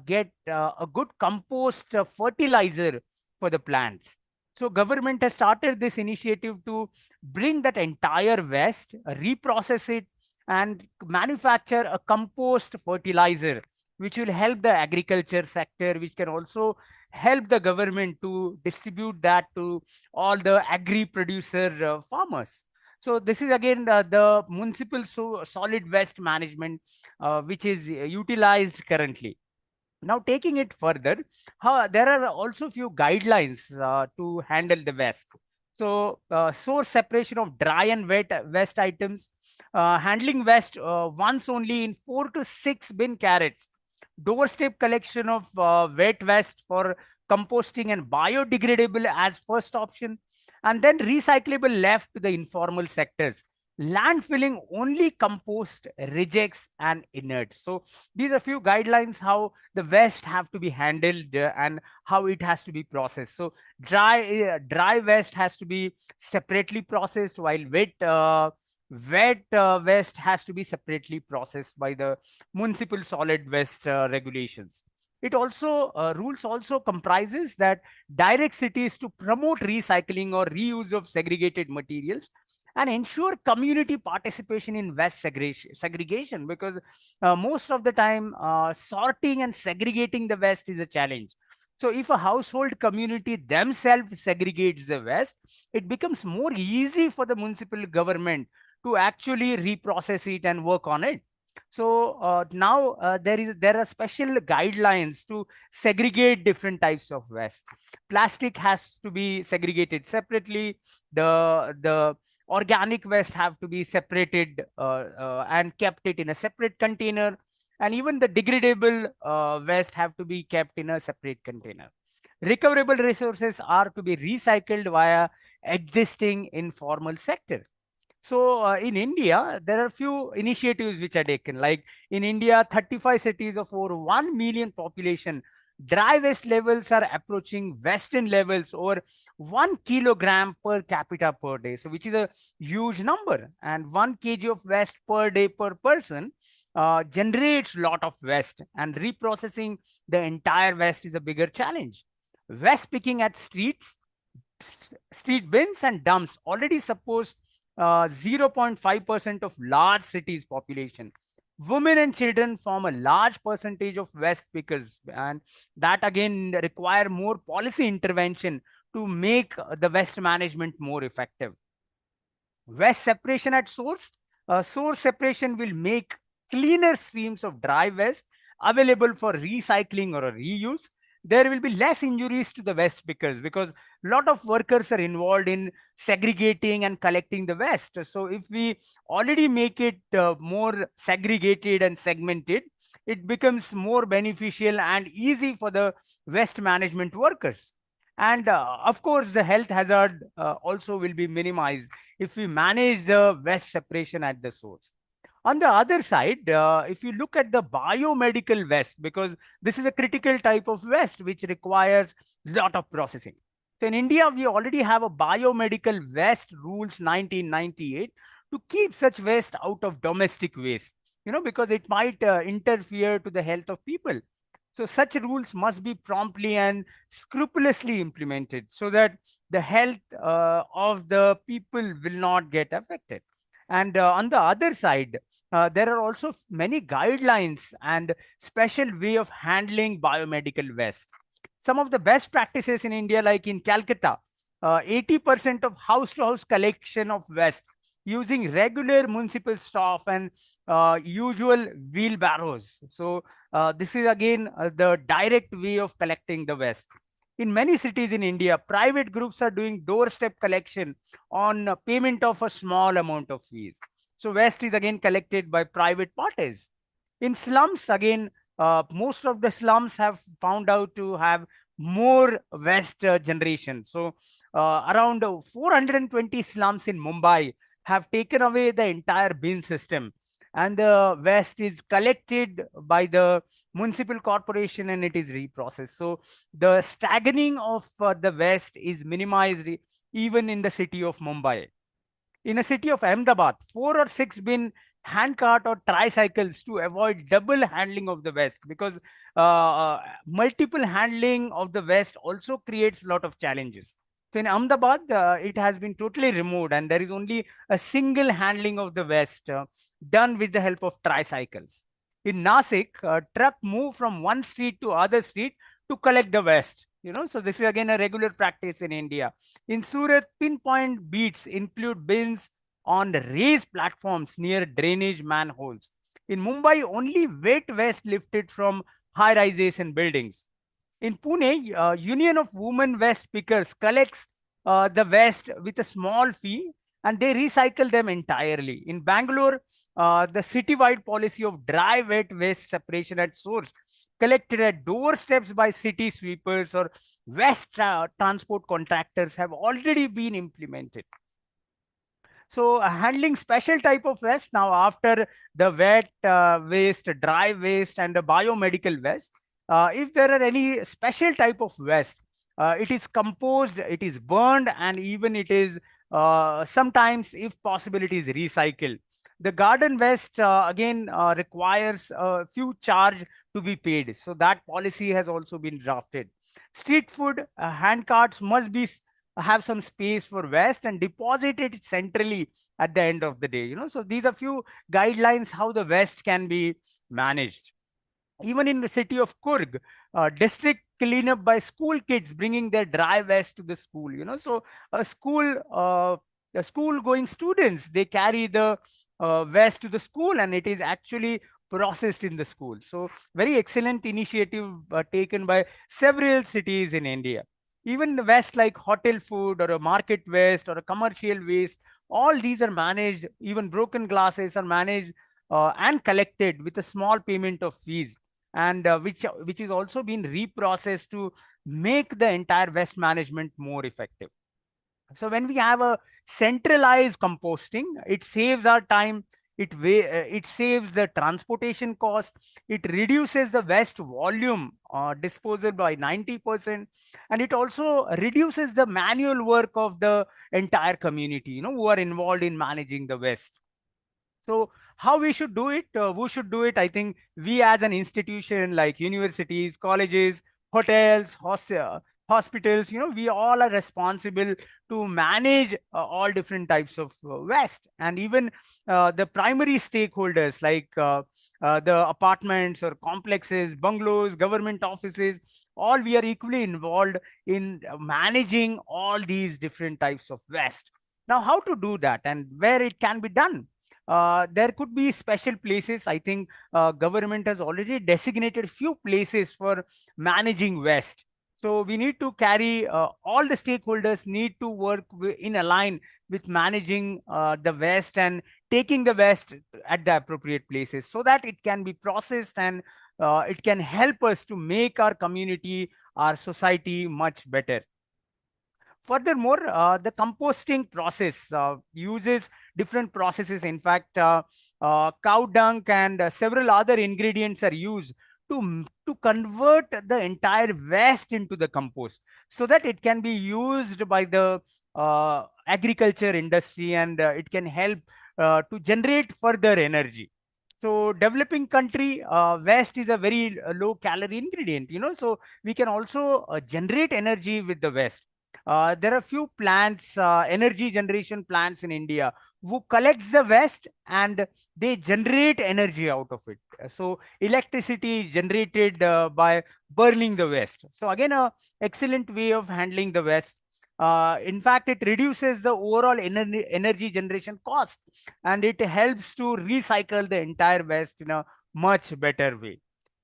get a good compost fertilizer for the plants. So government has started this initiative to bring that entire waste, reprocess it, and manufacture a compost fertilizer, which will help the agriculture sector, which can also help the government to distribute that to all the agri producer farmers. So this is again the municipal solid waste management, which is utilized currently. Now, taking it further, there are also few guidelines to handle the waste. So, source separation of dry and wet waste items, handling waste once only in 4 to 6 bin carrots, doorstep collection of wet waste for composting and biodegradable as first option, and then recyclable left to the informal sectors. Landfilling only compost, rejects, and inerts. So these are few guidelines how the waste have to be handled and how it has to be processed. So dry waste has to be separately processed, while wet waste has to be separately processed by the municipal solid waste regulations. It also rules also comprises that direct cities to promote recycling or reuse of segregated materials and ensure community participation in waste segregation, because most of the time sorting and segregating the waste is a challenge. So if a household community themselves segregates the waste, it becomes more easy for the municipal government to actually reprocess it and work on it. So now there are special guidelines to segregate different types of waste. Plastic has to be segregated separately. The organic waste have to be separated and kept it in a separate container, and even the degradable waste have to be kept in a separate container. Recoverable resources are to be recycled via existing informal sector. So in India, there are few initiatives which are taken. Like in India, 35 cities of over 1 million population, dry waste levels are approaching Western levels, over 1 kilogram per capita per day. So which is a huge number. And 1 kg of waste per day per person generates lot of waste, and reprocessing the entire waste is a bigger challenge. Waste picking at street bins and dumps already suppose 0.5% of large cities population. Women and children form a large percentage of waste pickers, and that again require more policy intervention to make the waste management more effective. Waste separation at source. Source separation will make cleaner streams of dry waste available for recycling or reuse. There will be less injuries to the waste pickers because a lot of workers are involved in segregating and collecting the waste. So if we already make it more segregated and segmented, it becomes more beneficial and easy for the waste management workers. And of course, the health hazard also will be minimized if we manage the waste separation at the source. On the other side, if you look at the biomedical waste, because this is a critical type of waste which requires a lot of processing. So in India, we already have a biomedical waste rules 1998 to keep such waste out of domestic waste, because it might interfere to the health of people. So such rules must be promptly and scrupulously implemented so that the health of the people will not get affected. And on the other side, there are also many guidelines and special way of handling biomedical waste. Some of the best practices in India, like in Calcutta, 80% of house-to-house collection of waste using regular municipal staff and usual wheelbarrows. So this is again the direct way of collecting the waste. In many cities in India, private groups are doing doorstep collection on payment of a small amount of fees. So waste is again collected by private parties. In slums, again, most of the slums have found out to have more waste generation. So around 420 slums in Mumbai have taken away the entire bin system, and the waste is collected by the municipal corporation and it is reprocessed. So the staggering of the waste is minimized even in the city of Mumbai. In a city of Ahmedabad, 4 or 6 bin handcart or tricycles to avoid double handling of the waste, because multiple handling of the waste also creates a lot of challenges. So in Ahmedabad, it has been totally removed and there is only a single handling of the waste done with the help of tricycles. In Nasik, truck move from one street to other street to collect the waste. So this is again a regular practice in India. In Surat, pinpoint beats include bins on raised platforms near drainage manholes. In Mumbai, only wet waste lifted from high rises and buildings. In Pune, Union of Women Waste Pickers collects the waste with a small fee and they recycle them entirely. In Bangalore, the citywide policy of dry wet waste separation at source, collected at doorsteps by city sweepers or waste transport contractors, have already been implemented. So handling special type of waste now, after the wet waste, dry waste and the biomedical waste, if there are any special type of waste, it is composed, it is burned, and even it is sometimes, if possible, it is recycled. The garden waste again requires a few charge to be paid. So that policy has also been drafted. Street food hand carts must be have some space for waste and deposit it centrally at the end of the day. So these are few guidelines how the waste can be managed. Even in the city of Kurg, district cleanup by school kids bringing their dry waste to the school. So a school going students, they carry the waste to the school, and it is actually processed in the school. So very excellent initiative taken by several cities in India. Even the waste like hotel food or a market waste or a commercial waste, all these are managed. Even broken glasses are managed and collected with a small payment of fees, and which is also been reprocessed to make the entire waste management more effective. So when we have a centralized composting, it saves our time, it saves the transportation cost, it reduces the waste volume disposal by 90%, and it also reduces the manual work of the entire community, who are involved in managing the waste. So how we should do it? We should do it. I think we as an institution like universities, colleges, hotels, hospitals, we all are responsible to manage all different types of waste, and even the primary stakeholders like the apartments or complexes, bungalows, government offices, all we are equally involved in managing all these different types of waste. Now, how to do that and where it can be done? There could be special places. I think government has already designated few places for managing waste. So we need to carry all the stakeholders need to work in align with managing the waste and taking the waste at the appropriate places so that it can be processed, and it can help us to make our community, our society much better. Furthermore, the composting process uses different processes. In fact, cow dung and several other ingredients are used to convert the entire waste into the compost so that it can be used by the agriculture industry, and it can help to generate further energy. So developing country, waste is a very low calorie ingredient, so we can also generate energy with the waste. There are few plants, energy generation plants in India, who collects the waste and they generate energy out of it. So electricity is generated by burning the waste. So again, a excellent way of handling the waste. In fact, it reduces the overall energy generation cost, and it helps to recycle the entire waste in a much better way.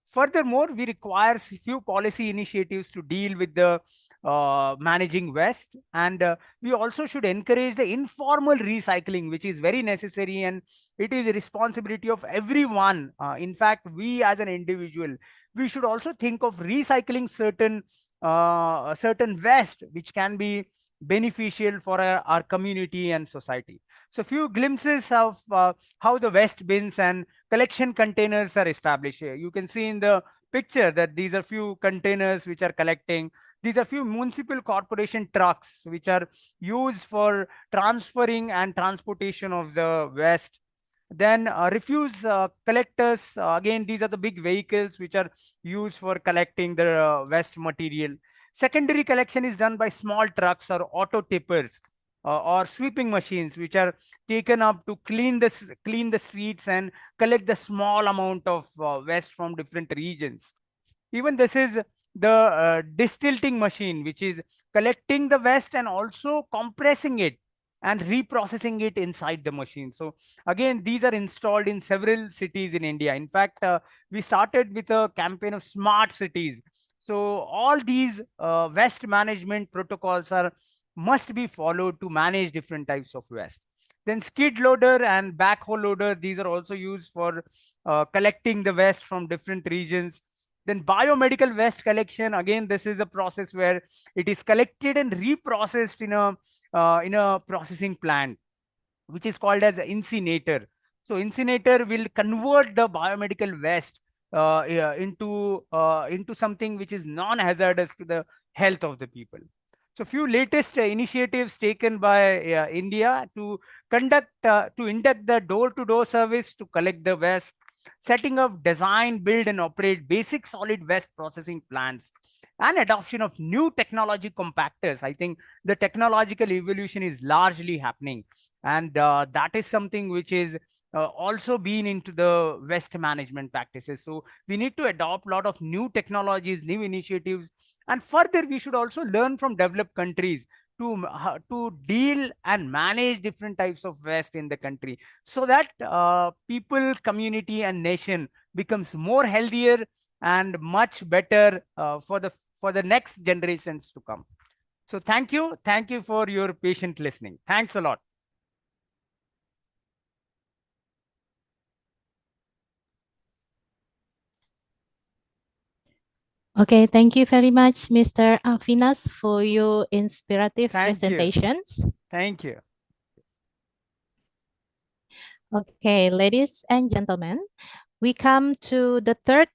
Furthermore, we require few policy initiatives to deal with the managing waste, and we also should encourage the informal recycling, which is very necessary, and it is a responsibility of everyone. In fact, we as an individual, we should also think of recycling certain waste which can be beneficial for our community and society. So few glimpses of how the waste bins and collection containers are established here. You can see in the picture that these are few containers which are collecting. These are few municipal corporation trucks which are used for transferring and transportation of the waste. Then refuse collectors, again, these are the big vehicles which are used for collecting the waste material. Secondary collection is done by small trucks or auto tippers or sweeping machines, which are taken up to clean the streets and collect the small amount of waste from different regions. Even this is the distilling machine, which is collecting the waste and also compressing it and reprocessing it inside the machine. So again, these are installed in several cities in India. In fact, we started with a campaign of smart cities. So all these waste management protocols are must be followed to manage different types of waste. Then skid loader and backhoe loader, these are also used for collecting the waste from different regions. Then biomedical waste collection, again, this is a process where it is collected and reprocessed in a processing plant, which is called as incinerator. So incinerator will convert the biomedical waste yeah, into something which is non-hazardous to the health of the people. So few latest initiatives taken by India to induct the door-to-door service to collect the waste, setting up, design, build, and operate basic solid waste processing plants, and adoption of new technology compactors. I think the technological evolution is largely happening, and that is something which is also been into the waste management practices. So we need to adopt a lot of new technologies, new initiatives, and further we should also learn from developed countries to deal and manage different types of waste in the country, so that people, community, and nation becomes more healthier and much better for the next generations to come. So thank you for your patient listening. Thanks a lot. Okay, thank you very much, Mr. Afinas, for your inspirative Thank you. presentations. Thank you. Okay, ladies and gentlemen, we come to the third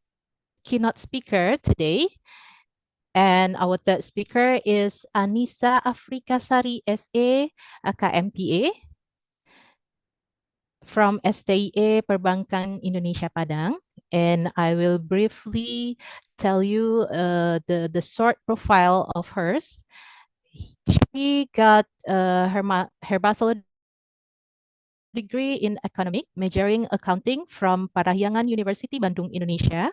keynote speaker today. And our third speaker is Anissa Afrikasari SA, KMPA, from STIA Perbankan Indonesia Padang. And I will briefly tell you the short profile of hers. She got her bachelor degree in economic, majoring accounting from Parahyangan University, Bandung, Indonesia.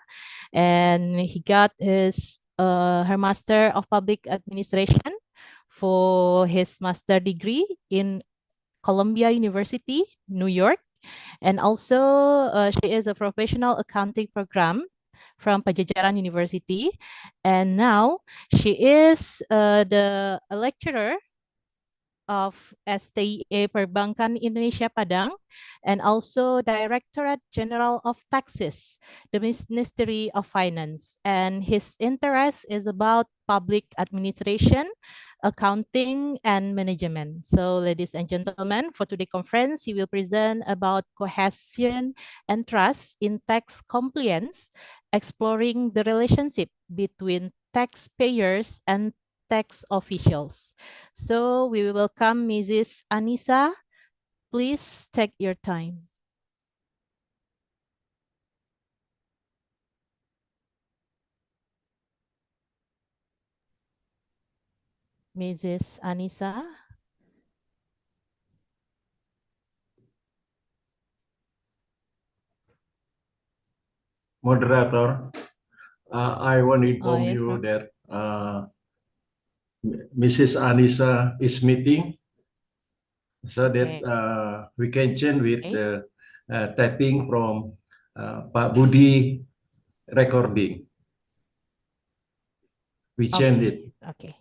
And he got her Master of Public Administration for his master degree in Columbia University, New York. And also, she is a professional accounting program from Pajajaran University. And now she is a lecturer of STIA Perbankan Indonesia Padang, and also Directorate General of Taxes, the Ministry of Finance. And his interest is about public administration, accounting, and management. So, ladies and gentlemen, for today's conference, he will present about cohesion and trust in tax compliance, exploring the relationship between taxpayers and tax officials. So we will welcome Mrs. Anissa. Please take your time. Mrs. Anissa. Moderator, I want to inform yes, you that Mrs. Anissa is meeting, so that we can change with the typing from Pak Budi recording. We change it. Okay.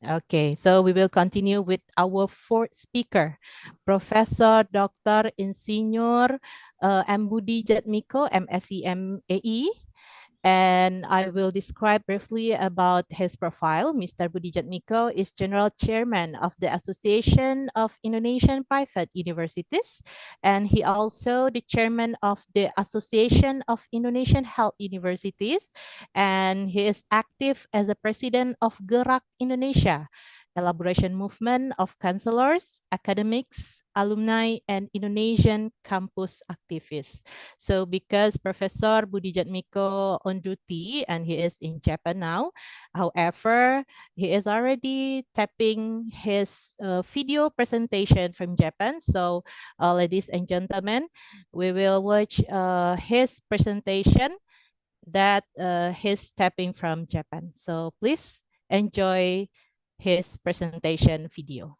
Okay, so we will continue with our fourth speaker, Professor Dr. Insinyur M. Budi Jatmiko, MSc MAE. And I will describe briefly about his profile. Mr. Budi Jatmiko is General Chairman of the Association of Indonesian Private Universities, and he also the Chairman of the Association of Indonesian Health Universities, and he is active as a President of Gerak Indonesia, collaboration movement of counselors, academics, alumni, and Indonesian campus activists. So because Professor Budi Jatmiko on duty and he is in Japan now, however, he is already tapping his video presentation from Japan. So ladies and gentlemen, we will watch his presentation that he's tapping from Japan. So please enjoy his presentation video.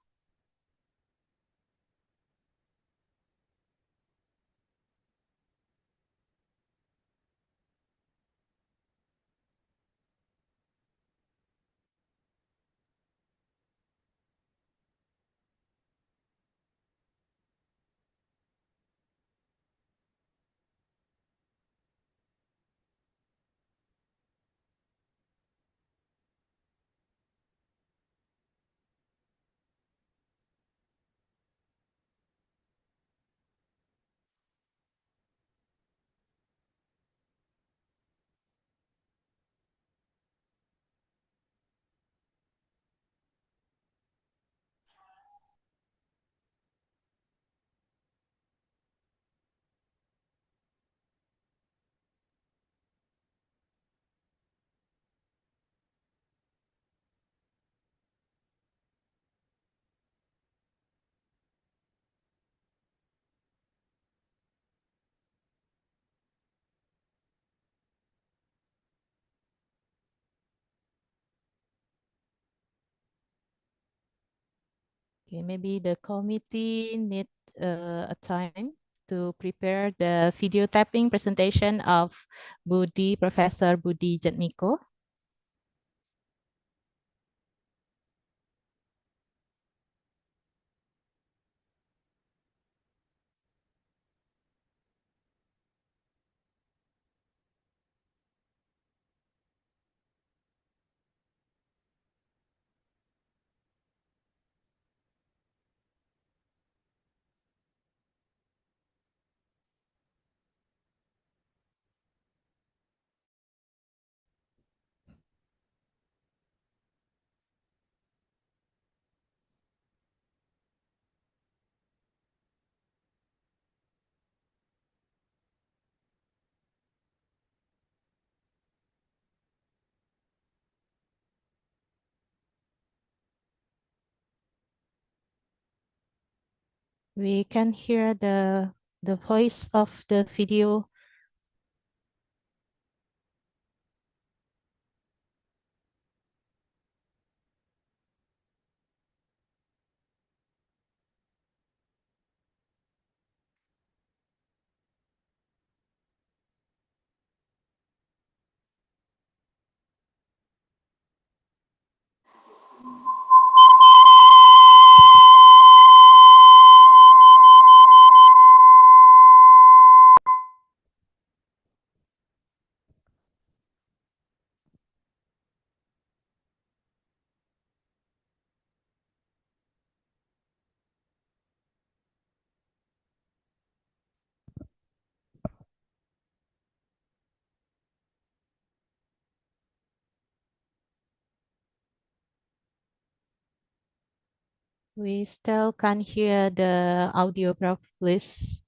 Okay, maybe the committee need a time to prepare the video tapping presentation of Professor Budi Jatmiko. We can hear the voice of the video. We still can't hear the audio, Prof, please.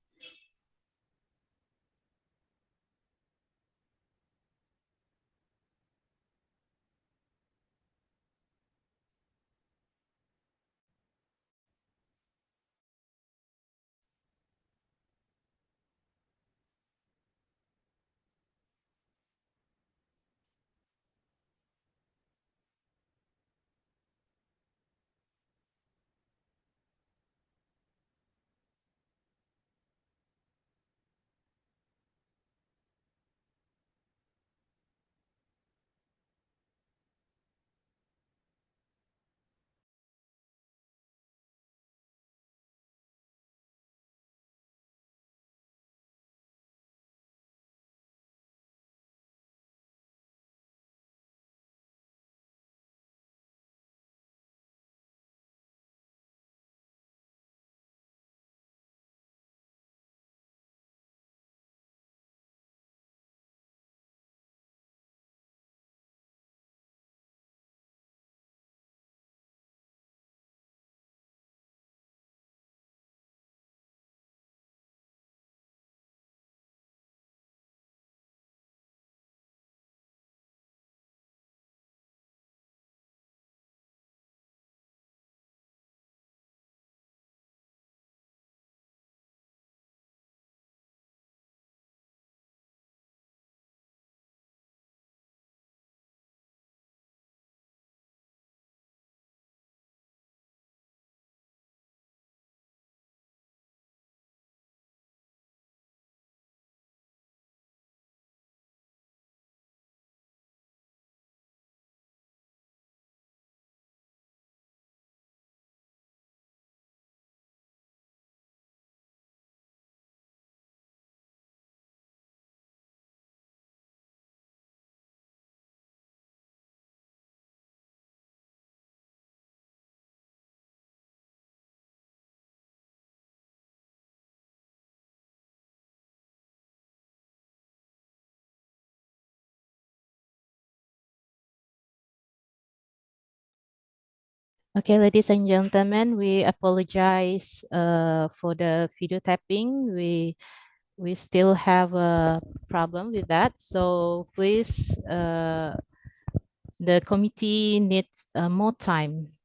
Okay, ladies and gentlemen, we apologize for the video tapping. We still have a problem with that. So please, the committee needs more time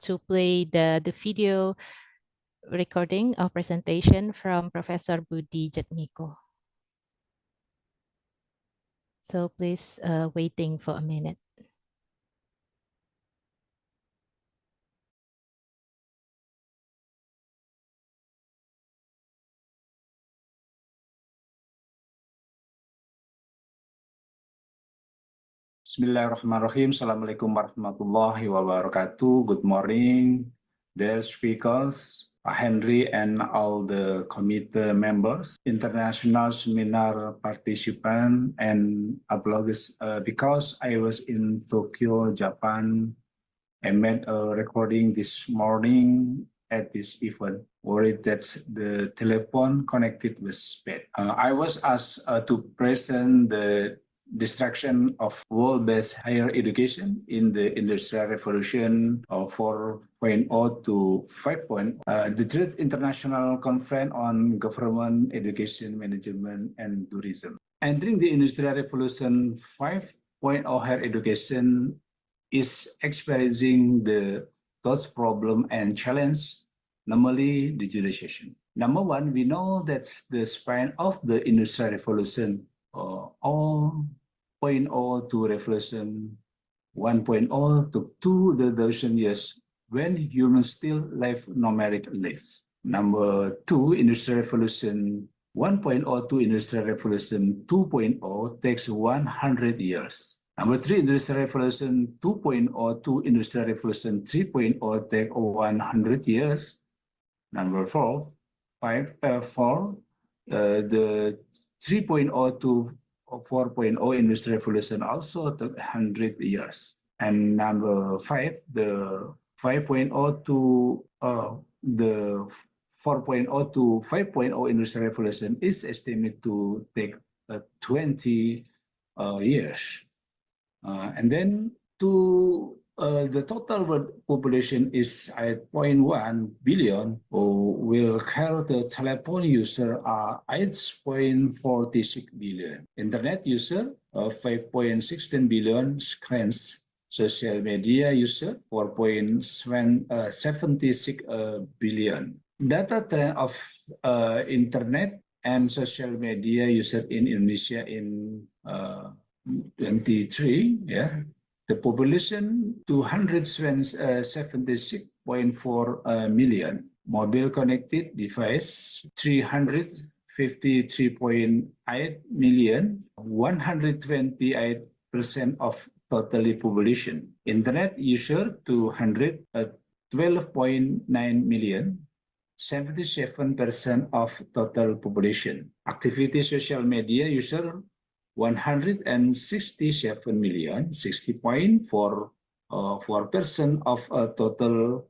to play the video recording of presentation from Professor Budi Jatmiko. So please waiting for a minute. Bismillahirrahmanirrahim. Assalamualaikum warahmatullahi wabarakatuh. Good morning, dear speakers, Pak Henry and all the committee members, international seminar participant, and apologies because I was in Tokyo, Japan. I made a recording this morning at this event, worried that the telephone connected was bad. I was asked to present the distraction of world-based higher education in the Industrial Revolution 4.0 to 5.0, the Third International Conference on Government, Education, Management, and Tourism. Entering the Industrial Revolution 5.0 higher education is experiencing the those problem and challenge, namely digitalization. Number one, we know that the span of the Industrial Revolution 0.0 to Revolution 1.0 took 2,000 years when humans still live nomadic lives. Number two, Industrial Revolution 1.0 to Industrial Revolution 2.0 takes 100 years. Number three, Industrial Revolution 2.0 to Industrial Revolution 3.0 take 100 years. Number four, the 3.0 to 4.0 Industrial Revolution also took 100 years. And number five, the 5.0 to the 4.0 to 5.0 Industrial Revolution is estimated to take 20 years. And then the total world population is 8.1 billion, will carry the telephone user are 8.46 billion. Internet user 5.16 billion, screens. Social media user 4.76 billion. Data trend of internet and social media user in Indonesia in 23, yeah, the population 276.4 million. Mobile connected device 353.8 million, 128% of total population. Internet user 212.9 million, 77% of total population. Activity social media user 167 million, 60.4% of total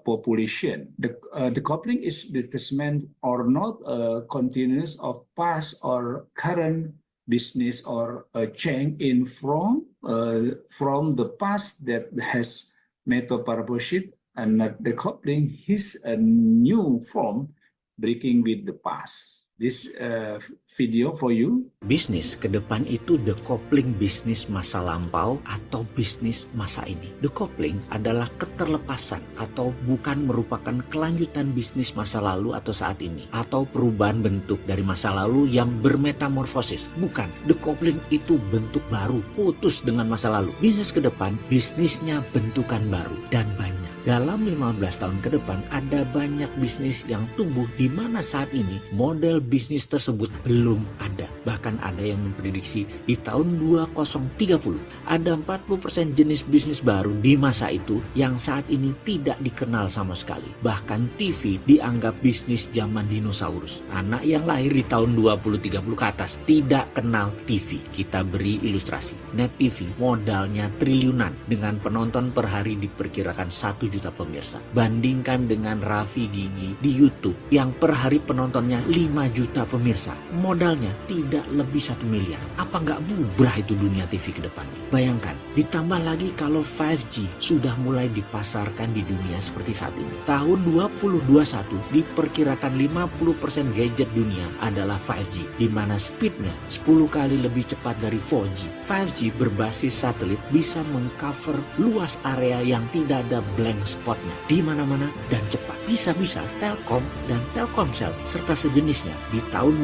population. The coupling is detachment or not continuous of past or current business or a change in from the past that has metamorphosis, and not the coupling is a new form breaking with the past. This video for you. Bisnis ke depan itu decoupling bisnis masa lampau atau bisnis masa ini. Decoupling adalah keterlepasan atau bukan merupakan kelanjutan bisnis masa lalu atau saat ini, atau perubahan bentuk dari masa lalu yang bermetamorfosis. Bukan, decoupling itu bentuk baru, putus dengan masa lalu. Bisnis ke depan, bisnisnya bentukan baru dan banyak. Dalam 15 tahun ke depan ada banyak bisnis yang tumbuh di mana saat ini model bisnis tersebut belum ada. Bahkan ada yang memprediksi di tahun 2030 ada 40% jenis bisnis baru di masa itu yang saat ini tidak dikenal sama sekali. Bahkan TV dianggap bisnis zaman dinosaurus. Anak yang lahir di tahun 2030 ke atas tidak kenal TV. Kita beri ilustrasi. Net TV modalnya triliunan dengan penonton per hari diperkirakan 1 juta pemirsa. Bandingkan dengan Raffi Gigi di YouTube yang per hari penontonnya 5 juta pemirsa. Modalnya tidak lebih 1 miliar. Apa nggak bubrah itu dunia TV ke depannya? Bayangkan, ditambah lagi kalau 5G sudah mulai dipasarkan di dunia seperti saat ini. Tahun 2021 diperkirakan 50% gadget dunia adalah 5G, di mana speednya 10 kali lebih cepat dari 4G. 5G berbasis satelit bisa mengcover luas area yang tidak ada blank spotnya di mana-mana dan cepat. Bisa-bisa Telkom dan Telkomsel serta sejenisnya di tahun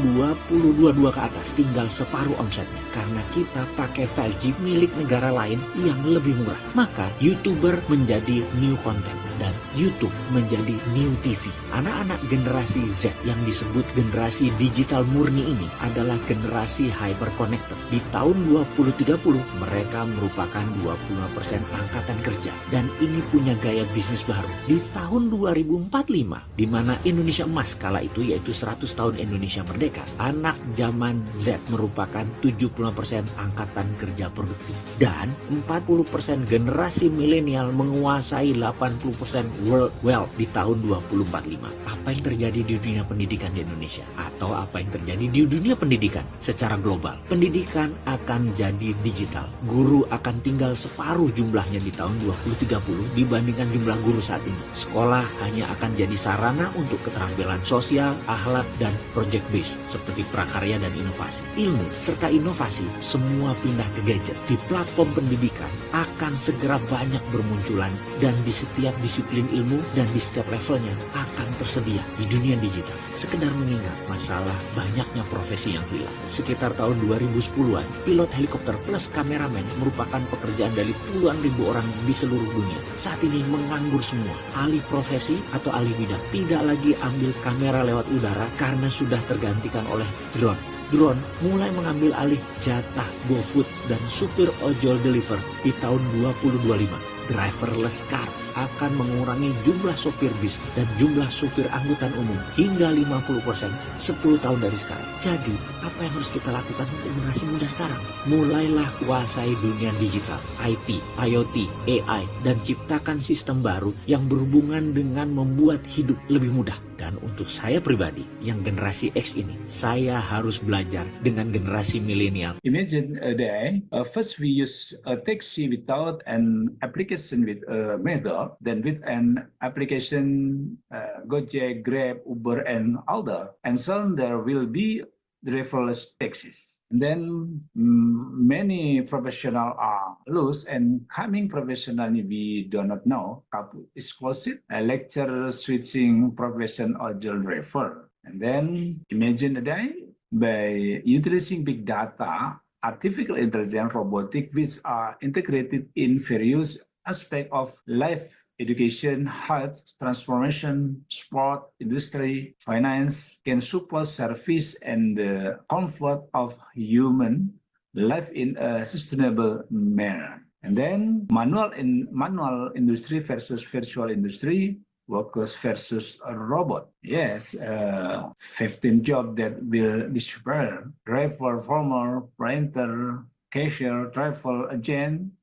2022 ke atas tinggal separuh omsetnya karena kita pakai 5G milik negara lain yang lebih murah. Maka YouTuber menjadi new content dan YouTube menjadi new TV. Anak-anak generasi Z yang disebut generasi digital murni ini adalah generasi hyper connected. Di tahun 2030 mereka merupakan 25% angkatan kerja dan ini punya gaya bisnis baru. Di tahun 2045 di mana Indonesia emas kala itu yaitu 100 tahun Indonesia merdeka, anak zaman Z merupakan 75% angkatan kerja produktif dan 40% generasi milenial menguasai 80% world wealth di tahun 2045. Apa yang terjadi di dunia pendidikan di Indonesia atau apa yang terjadi di dunia pendidikan secara global? Pendidikan akan jadi digital. Guru akan tinggal separuh jumlahnya di tahun 2030 dibandingkan jumlah guru saat ini. Sekolah hanya akan jadi sarana untuk keterampilan sosial, akhlak, dan project based seperti prakarya dan inovasi. Ilmu serta inovasi semua pindah ke gadget. Di platform pendidikan akan segera banyak bermunculan dan di setiap disiplin ilmu dan di setiap levelnya akan tersedia di dunia digital. Sekedar mengingat masalah banyaknya profesi yang hilang. Sekitar tahun 2010-an, pilot helikopter plus kameramen merupakan pekerjaan dari puluhan ribu orang di seluruh dunia. Saat ini menganggur semua. Alih profesi atau alih bidang. Tidak lagi ambil kamera lewat udara karena sudah tergantikan oleh drone. Drone mulai mengambil alih jatah GoFood dan supir ojol deliver di tahun 2025. Driverless car akan mengurangi jumlah sopir bis dan jumlah supir angkutan umum hingga 50% 10 tahun dari sekarang. Jadi, apa yang harus kita lakukan untuk generasi muda sekarang? Mulailah kuasai dunia digital, IT, IoT, AI, dan ciptakan sistem baru yang berhubungan dengan membuat hidup lebih mudah. Dan untuk saya pribadi, yang generasi X ini, saya harus belajar dengan generasi milenial. Imagine a day, first we use a taxi without an application with a method, then with an application, Gojek, Grab, Uber, and other. And soon there will be driverless taxis. Then many professionals are loose and coming professionally we do not know. Couple exclusive, a lecture switching profession or driver. And then imagine a day by utilizing big data, artificial intelligence, robotic, which are integrated in various aspects of life. Education, health, transformation, sport, industry, finance can support service and the comfort of human life in a sustainable manner. And then manual industry versus virtual industry, workers versus a robot. Yes, 15 jobs that will disappear. Driver, farmer, printer, cashier, travel agent,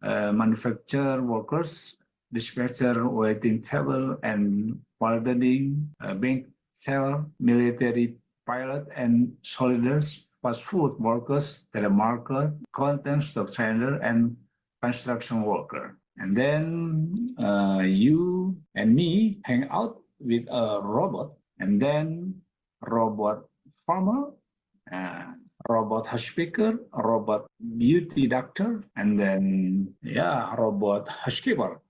manufacturer workers, dispatcher, waiting table, and pardoning, bank teller, military pilot, and soldiers, fast food workers, telemarketer, content stock trader, and construction worker. And then you and me hang out with a robot, and then robot farmer, robot housekeeper, robot beauty doctor, and then robot housekeeper.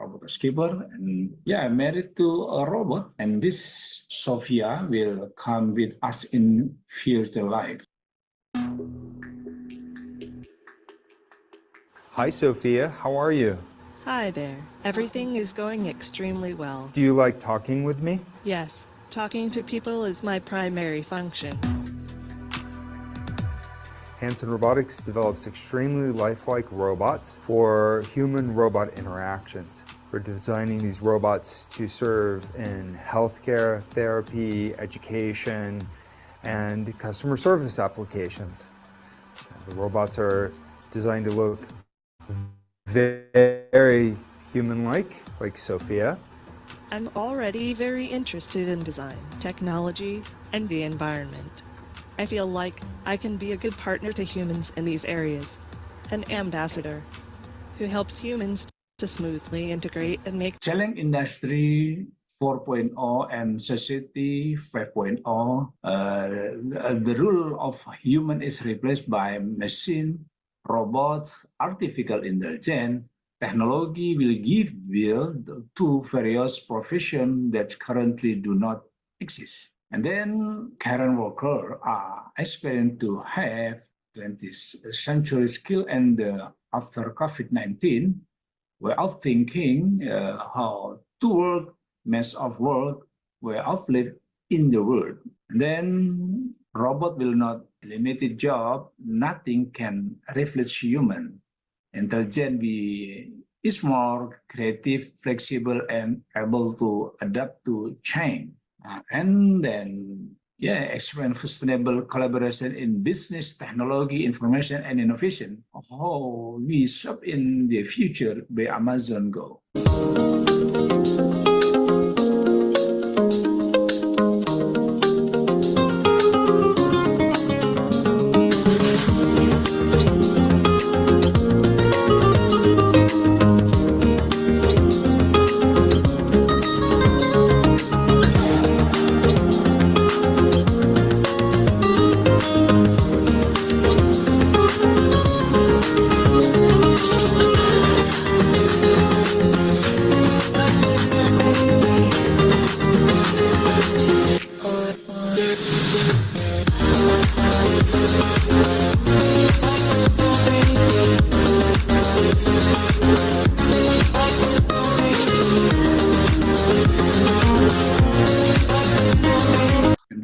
Robot housekeeper, and married to a robot. And this Sophia will come with us in future life. Hi, Sophia. How are you? Hi there. Everything is going extremely well. Do you like talking with me? Yes, talking to people is my primary function. Hanson Robotics develops extremely lifelike robots for human-robot interactions. We're designing these robots to serve in healthcare, therapy, education, and customer service applications. The robots are designed to look very human-like, like Sophia. I'm already very interested in design, technology, and the environment. I feel like I can be a good partner to humans in these areas, an ambassador who helps humans to smoothly integrate and make Challenge Industry 4.0 and Society 5.0. The role of human is replaced by machine, robots, artificial intelligence. Technology will give birth to various professions that currently do not exist. And then current workers are expected to have 20th century skill, and after COVID-19, way of thinking, how to work, mass of work, way of live in the world. Then robot will not eliminate job. Nothing can replace human. Intelligent is more creative, flexible, and able to adapt to change. And then, expand sustainable collaboration in business, technology, information, and innovation. How we shop in the future by Amazon Go.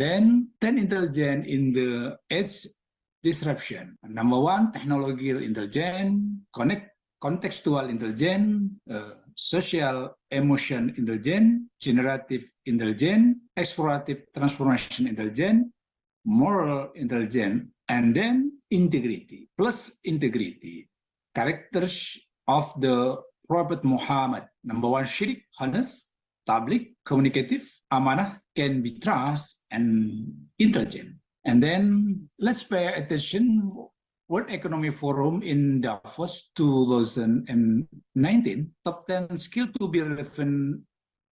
Then intelligent in the age disruption. Number one, technological intelligence, contextual intelligence, social emotion intelligence, generative intelligence, explorative transformation intelligence, moral intelligence, and then integrity. Plus integrity. Characters of the Prophet Muhammad. Number one, syirik, honest, public, communicative, amanah, can be trusted, and intelligent. And then let's pay attention. World Economic Forum in Davos 2019, top 10 skill to be relevant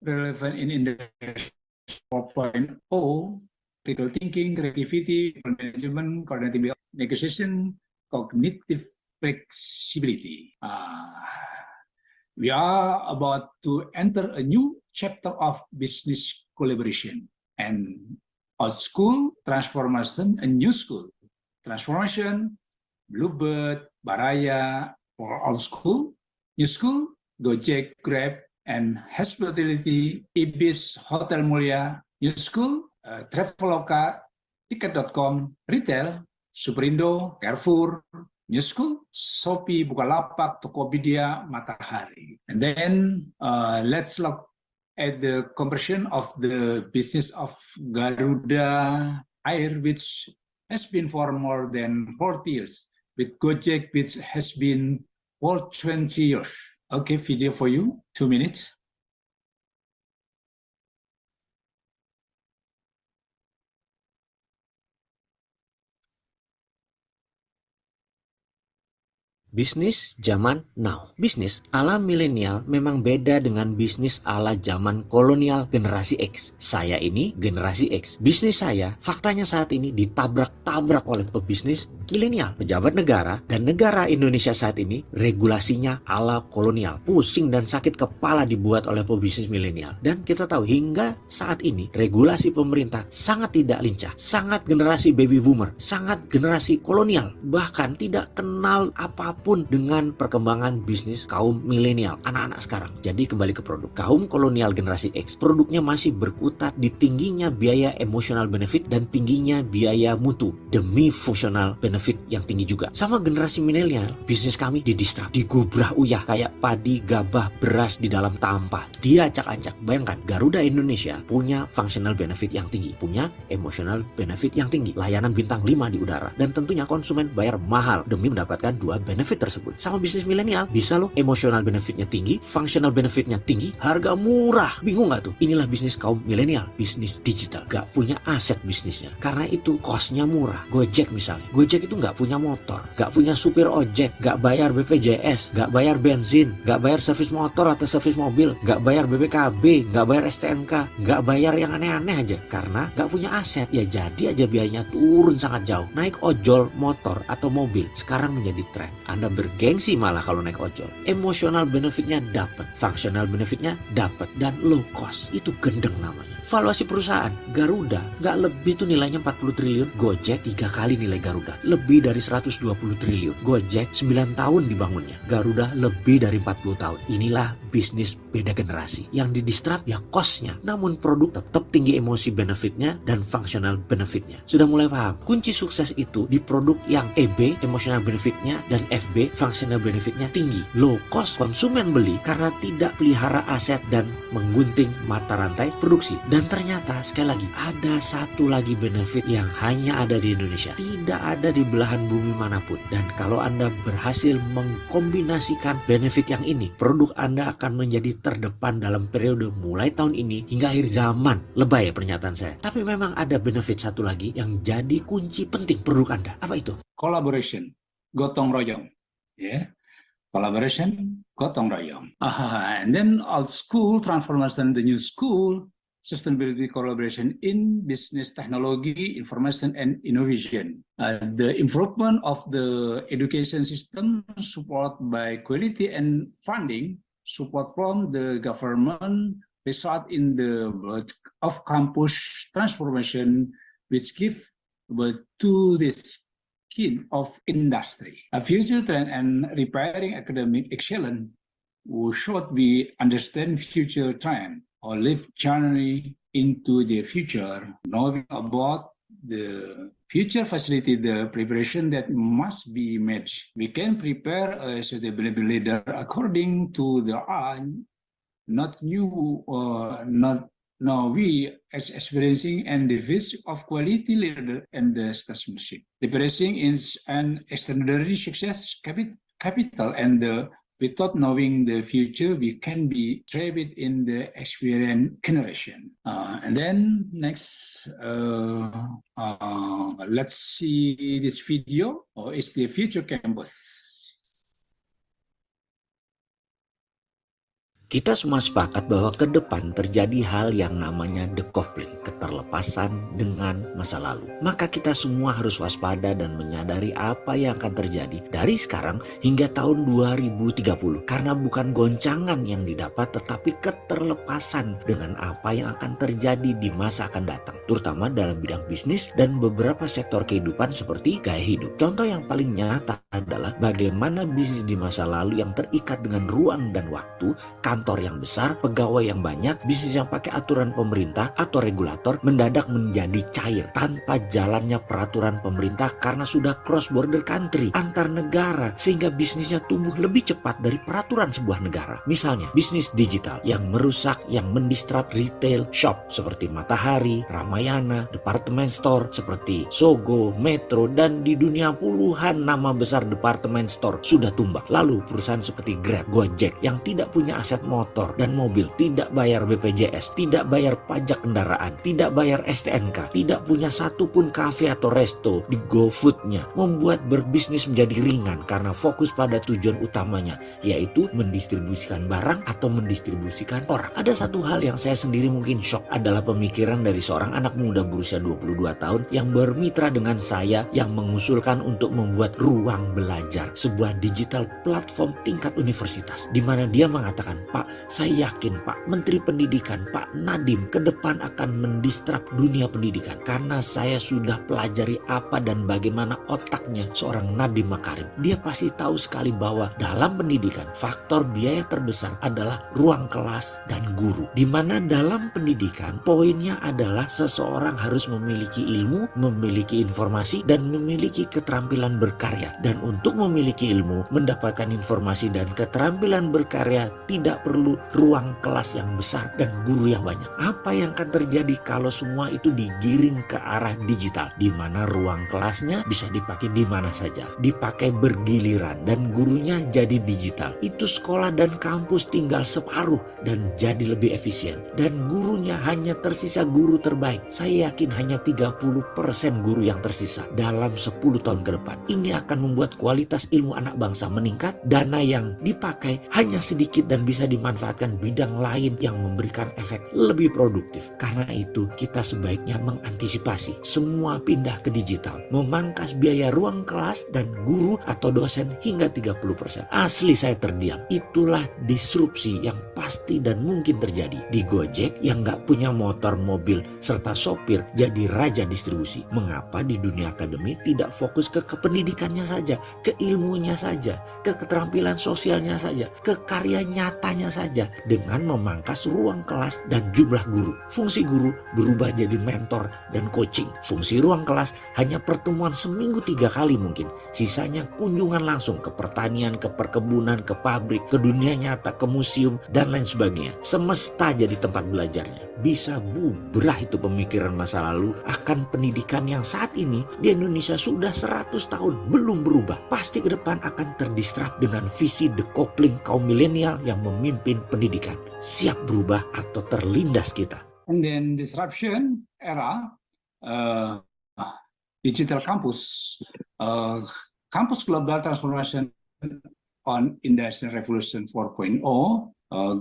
in Industry 4.0, critical thinking, creativity, management, cognitive negotiation, cognitive flexibility. We are about to enter a new chapter of business collaboration and old school transformation and new school transformation. Bluebird, Baraya for old school, new school, Gojek, Grab, and hospitality, Ibis, Hotel Mulia, new school, Traveloka, Ticket.com, retail, Superindo, Carrefour, new school, Shopee, Bukalapak, Tokopedia, Matahari. And then let's look at the comparison of the business of Garuda Air, which has been for more than 40 years, with Gojek, which has been for 20 years. Okay, video for you, 2 minutes. Bisnis zaman now. Bisnis ala milenial memang beda dengan bisnis ala zaman kolonial generasi X. Saya ini generasi X. Bisnis saya faktanya saat ini ditabrak-tabrak oleh pebisnis milenial. Pejabat negara dan negara Indonesia saat ini regulasinya ala kolonial. Pusing dan sakit kepala dibuat oleh pebisnis milenial. Dan kita tahu hingga saat ini regulasi pemerintah sangat tidak lincah. Sangat generasi baby boomer. Sangat generasi kolonial. Bahkan tidak kenal apapun dengan perkembangan bisnis kaum milenial, anak-anak sekarang. Jadi kembali ke produk. Kaum kolonial generasi X, produknya masih berkutat di tingginya biaya emotional benefit dan tingginya biaya mutu demi fungsional benefit yang tinggi juga. Sama generasi milenial, bisnis kami didisrupt, digubrah uyah kayak padi, gabah, beras di dalam tampah. Dia acak-acak. Bayangkan, Garuda Indonesia punya functional benefit yang tinggi, punya emotional benefit yang tinggi, layanan bintang 5 di udara, dan tentunya konsumen bayar mahal demi mendapatkan dua benefit tersebut. Sama bisnis milenial, bisa loh emotional benefitnya tinggi, functional benefitnya tinggi, harga murah. Bingung gak tuh? Inilah bisnis kaum milenial, bisnis digital. Gak punya aset bisnisnya, karena itu costnya murah. Gojek misalnya, Gojek itu gak punya motor, gak punya supir ojek, gak bayar BPJS, gak bayar bensin, gak bayar servis motor atau servis mobil, gak bayar BPKB, gak bayar STNK, gak bayar yang aneh-aneh aja, karena gak punya aset. Ya jadi aja biayanya turun sangat jauh. Naik ojol motor atau mobil sekarang menjadi tren. Anda bergengsi malah kalau naik ojol. Emosional benefitnya dapat, functional benefitnya dapat, dan low cost. Itu gendeng namanya. Valuasi perusahaan, Garuda nggak lebih tuh nilainya 40 triliun, Gojek 3 kali nilai Garuda. Lebih dari 120 triliun. Gojek 9 tahun dibangunnya, Garuda lebih dari 40 tahun. Inilah bisnis beda generasi. Yang di-disrupt ya cost-nya, namun produk tetap tinggi emosi benefitnya dan functional benefitnya. Sudah mulai paham? Kunci sukses itu di produk yang EB, emotional benefitnya, dan FB, functional benefitnya tinggi. Low cost, konsumen beli karena tidak pelihara aset dan menggunting mata rantai produksi. Dan ternyata sekali lagi ada satu lagi benefit yang hanya ada di Indonesia, tidak ada di belahan bumi manapun. Dan kalau Anda berhasil mengkombinasikan benefit yang ini, produk Anda akan menjadi terdepan dalam periode mulai tahun ini hingga akhir zaman. Lebay ya pernyataan saya, tapi memang ada benefit satu lagi yang jadi kunci penting produk Anda. Apa itu? Collaboration, gotong royong, yeah. Collaboration, gotong royong. And then old school transformation, the new school, sustainability collaboration in business technology, information and innovation. The improvement of the education system support by quality and funding, support from the government result in the of campus transformation, which give birth to this kind of industry. A future trend and repairing academic excellence should we understand future trend or live journey into the future, knowing about the future facility, the preparation that must be made. We can prepare a suitable leader according to the not new, now we as experiencing and the vision of quality leader and the statesmanship. Preparing is an extraordinary success capital and without knowing the future, we can be trapped in the experienced generation. And then next, let's see this video, or is the future campus. Kita semua sepakat bahwa ke depan terjadi hal yang namanya decoupling, keterlepasan dengan masa lalu. Maka kita semua harus waspada dan menyadari apa yang akan terjadi dari sekarang hingga tahun 2030. Karena bukan goncangan yang didapat, tetapi keterlepasan dengan apa yang akan terjadi di masa akan datang. Terutama dalam bidang bisnis dan beberapa sektor kehidupan seperti gaya hidup. Contoh yang paling nyata adalah bagaimana bisnis di masa lalu yang terikat dengan ruang dan waktu, kantor yang besar, pegawai yang banyak, bisnis yang pakai aturan pemerintah atau regulator mendadak menjadi cair tanpa jalannya peraturan pemerintah karena sudah cross border country, antar negara, sehingga bisnisnya tumbuh lebih cepat dari peraturan sebuah negara. Misalnya bisnis digital yang merusak, yang mendisrupt retail shop seperti Matahari, Ramayana, department store seperti Sogo, Metro, dan di dunia puluhan nama besar department store sudah tumbang. Lalu perusahaan seperti Grab, Gojek yang tidak punya aset motor dan mobil, tidak bayar BPJS, tidak bayar pajak kendaraan, tidak bayar STNK, tidak punya satupun kafe atau resto di GoFood-nya, membuat berbisnis menjadi ringan karena fokus pada tujuan utamanya, yaitu mendistribusikan barang atau mendistribusikan orang. Ada satu hal yang saya sendiri mungkin shock, adalah pemikiran dari seorang anak muda berusia 22 tahun yang bermitra dengan saya yang mengusulkan untuk membuat ruang belajar, sebuah digital platform tingkat universitas, di mana dia mengatakan, Pak, saya yakin Pak Menteri Pendidikan, Pak Nadiem ke depan akan mendistrap dunia pendidikan karena saya sudah pelajari apa dan bagaimana otaknya seorang Nadiem Makarim. Dia pasti tahu sekali bahwa dalam pendidikan faktor biaya terbesar adalah ruang kelas dan guru, di mana dalam pendidikan poinnya adalah seseorang harus memiliki ilmu, memiliki informasi, dan memiliki keterampilan berkarya. Dan untuk memiliki ilmu, mendapatkan informasi dan keterampilan berkarya tidak perlu ruang kelas yang besar dan guru yang banyak. Apa yang akan terjadi kalau semua itu digiring ke arah digital, di mana ruang kelasnya bisa dipakai di mana saja, dipakai bergiliran, dan gurunya jadi digital. Itu sekolah dan kampus tinggal separuh dan jadi lebih efisien. Dan gurunya hanya tersisa guru terbaik. Saya yakin hanya 30% guru yang tersisa dalam 10 tahun ke depan. Ini akan membuat kualitas ilmu anak bangsa meningkat, dana yang dipakai hanya sedikit dan bisa dimanfaatkan bidang lain yang memberikan efek lebih produktif. Karena itu, kita sebaiknya mengantisipasi semua pindah ke digital, memangkas biaya ruang kelas dan guru atau dosen hingga 30%. Asli saya terdiam. Itulah disrupsi yang pasti dan mungkin terjadi. Di Gojek yang nggak punya motor, mobil, serta sopir jadi raja distribusi. Mengapa di dunia akademi tidak fokus ke kependidikannya saja, ke ilmunya saja, ke keterampilan sosialnya saja, ke karya nyatanya saja, dengan memangkas ruang kelas dan jumlah guru. Fungsi guru berubah jadi mentor dan coaching. Fungsi ruang kelas hanya pertemuan seminggu 3 kali mungkin. Sisanya kunjungan langsung ke pertanian, ke perkebunan, ke pabrik, ke dunia nyata, ke museum, dan lain sebagainya. Semesta jadi tempat belajarnya. Bisa bubrah itu pemikiran masa lalu akan pendidikan yang saat ini di Indonesia sudah 100 tahun belum berubah. Pasti ke depan akan terdistrap dengan visi decoupling kaum milenial yang memimpin pendidikan. Siap berubah atau terlindas kita. And then disruption era, digital campus, campus global transformation on Industrial Revolution 4.0,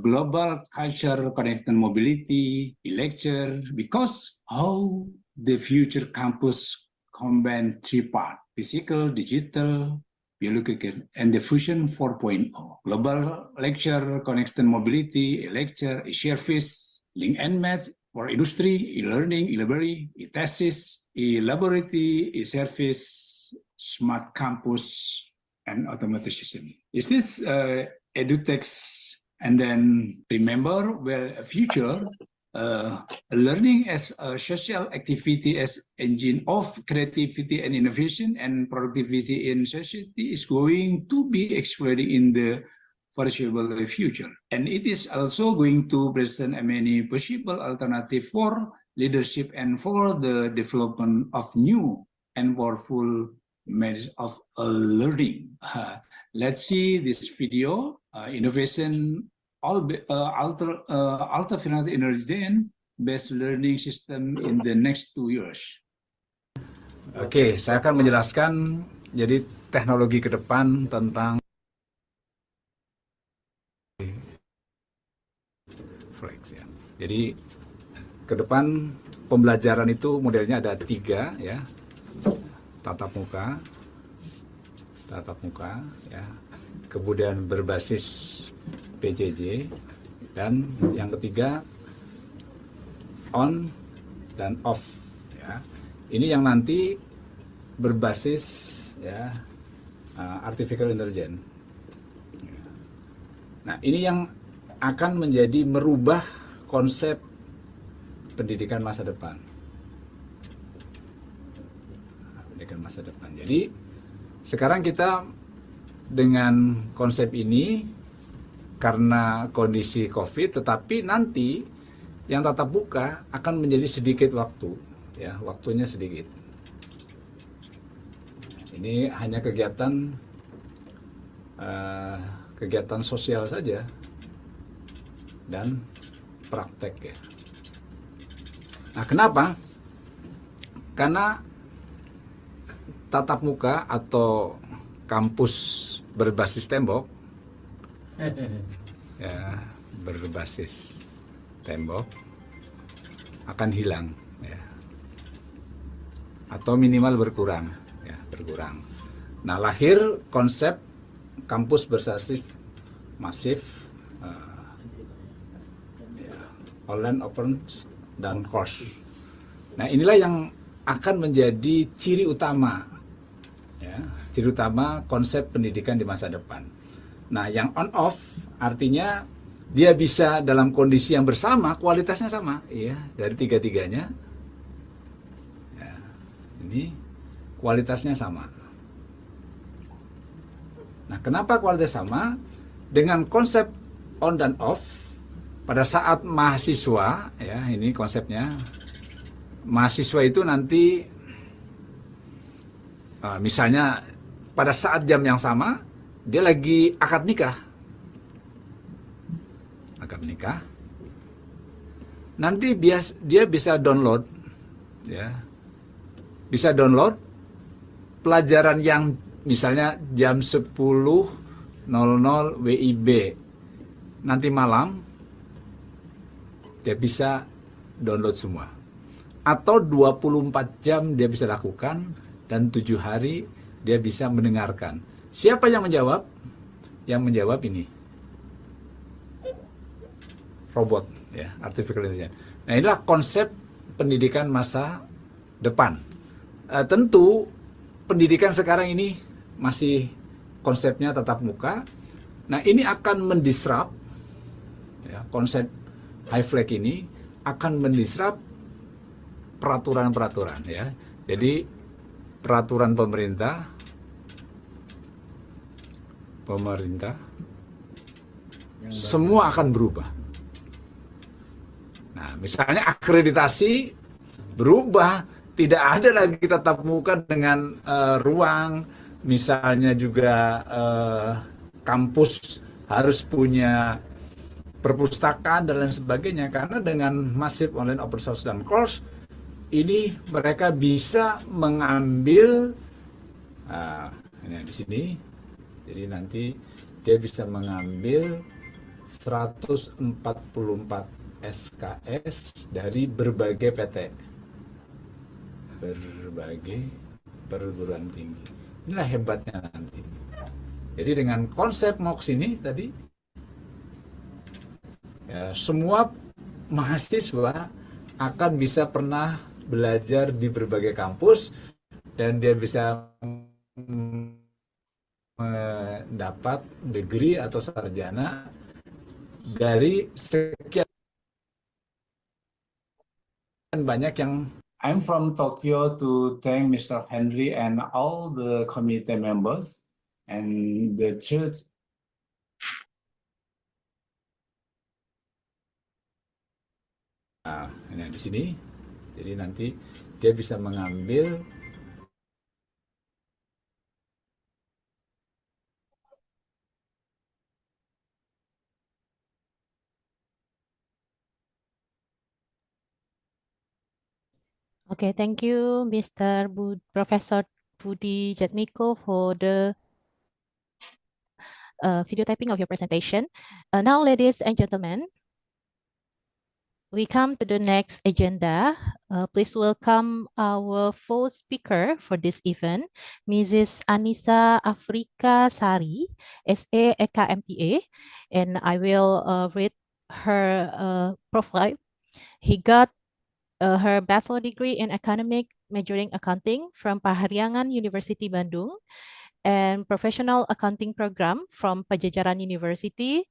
global culture, connected mobility, lecture, because how the future campus combine 3 parts, physical, digital, biological, and the fusion 4.0. Global lecture, connected mobility, lecture, service, link and match for industry, e-learning, e-library, e-thesis, e-laboratory, e-service, smart campus, and automation. Is this edutext? And then remember, well, future learning as a social activity as engine of creativity and innovation and productivity in society is going to be explored in the foreseeable future. And it is also going to present many possible alternatives for leadership and for the development of new and powerful methods of learning. Let's see this video, innovation, alternative energy-based learning system in the next 2 years. Oke, saya akan menjelaskan jadi teknologi ke depan tentang flex ya. Jadi ke depan pembelajaran itu modelnya ada 3 ya. Tatap muka ya. Kemudian berbasis PJJ, dan yang ketiga on dan off ya. Ini yang nanti berbasis ya artificial intelligence. Nah, ini yang akan menjadi merubah konsep pendidikan masa depan. Pendidikan masa depan. Jadi sekarang kita dengan konsep ini karena kondisi COVID, tetapi nanti yang tatap muka akan menjadi sedikit waktu, ya, waktunya sedikit. Ini hanya kegiatan sosial saja dan praktek ya. Nah, kenapa? Karena tatap muka atau kampus berbasis tembok ya, berbasis tembok akan hilang ya, atau minimal berkurang ya, berkurang. Nah, lahir konsep kampus berbasis masif ya, online, open, dan course. Nah, inilah yang akan menjadi ciri utama ya, ciri utama konsep pendidikan di masa depan. Nah, yang on off artinya dia bisa dalam kondisi yang bersama, kualitasnya sama, ya, dari tiga-tiganya. Ya, ini kualitasnya sama. Nah, kenapa kualitas sama? Dengan konsep on dan off, pada saat mahasiswa, ya, ini konsepnya, mahasiswa itu nanti, misalnya pada saat jam yang sama, dia lagi akad nikah. Nanti dia bisa download, ya, bisa download pelajaran yang misalnya jam 10.00 WIB nanti malam dia bisa download semua. Atau 24 jam dia bisa lakukan, dan 7 hari dia bisa mendengarkan. Siapa yang menjawab? Yang menjawab ini, robot, ya, artificial intelligence. Nah, inilah konsep pendidikan masa depan. Tentu pendidikan sekarang ini masih konsepnya tatap muka. Nah, ini akan mendisrupt, ya, konsep high flag ini akan mendisrupt peraturan-peraturan, ya. Jadi peraturan pemerintah semua akan berubah. Nah, misalnya akreditasi berubah, tidak ada lagi tatap muka dengan ruang, misalnya juga kampus harus punya perpustakaan dan lain sebagainya, karena dengan masif online open source dan course ini mereka bisa mengambil ini di sini. Jadi nanti dia bisa mengambil 144 SKS dari berbagai PT, berbagai perguruan tinggi. Inilah hebatnya nanti. Jadi dengan konsep MOOC ini tadi, ya, semua mahasiswa akan bisa pernah belajar di berbagai kampus, dan dia bisa mendapat degree atau sarjana dari sekian banyak yang. I'm from Tokyo to thank Mr. Henry and all the committee members and the church. Nah, ini di sini. Jadi nanti dia bisa mengambil Okay, thank you, Professor Budi Jatmiko, for the video typing of your presentation. Now, ladies and gentlemen, we come to the next agenda. Please welcome our fourth speaker for this event, Mrs. Anissa Afrika Sari, SA EKMPA, and I will read her profile. He got her bachelor degree in economic majoring accounting from Pahariangan University Bandung and professional accounting program from Pajajaran University.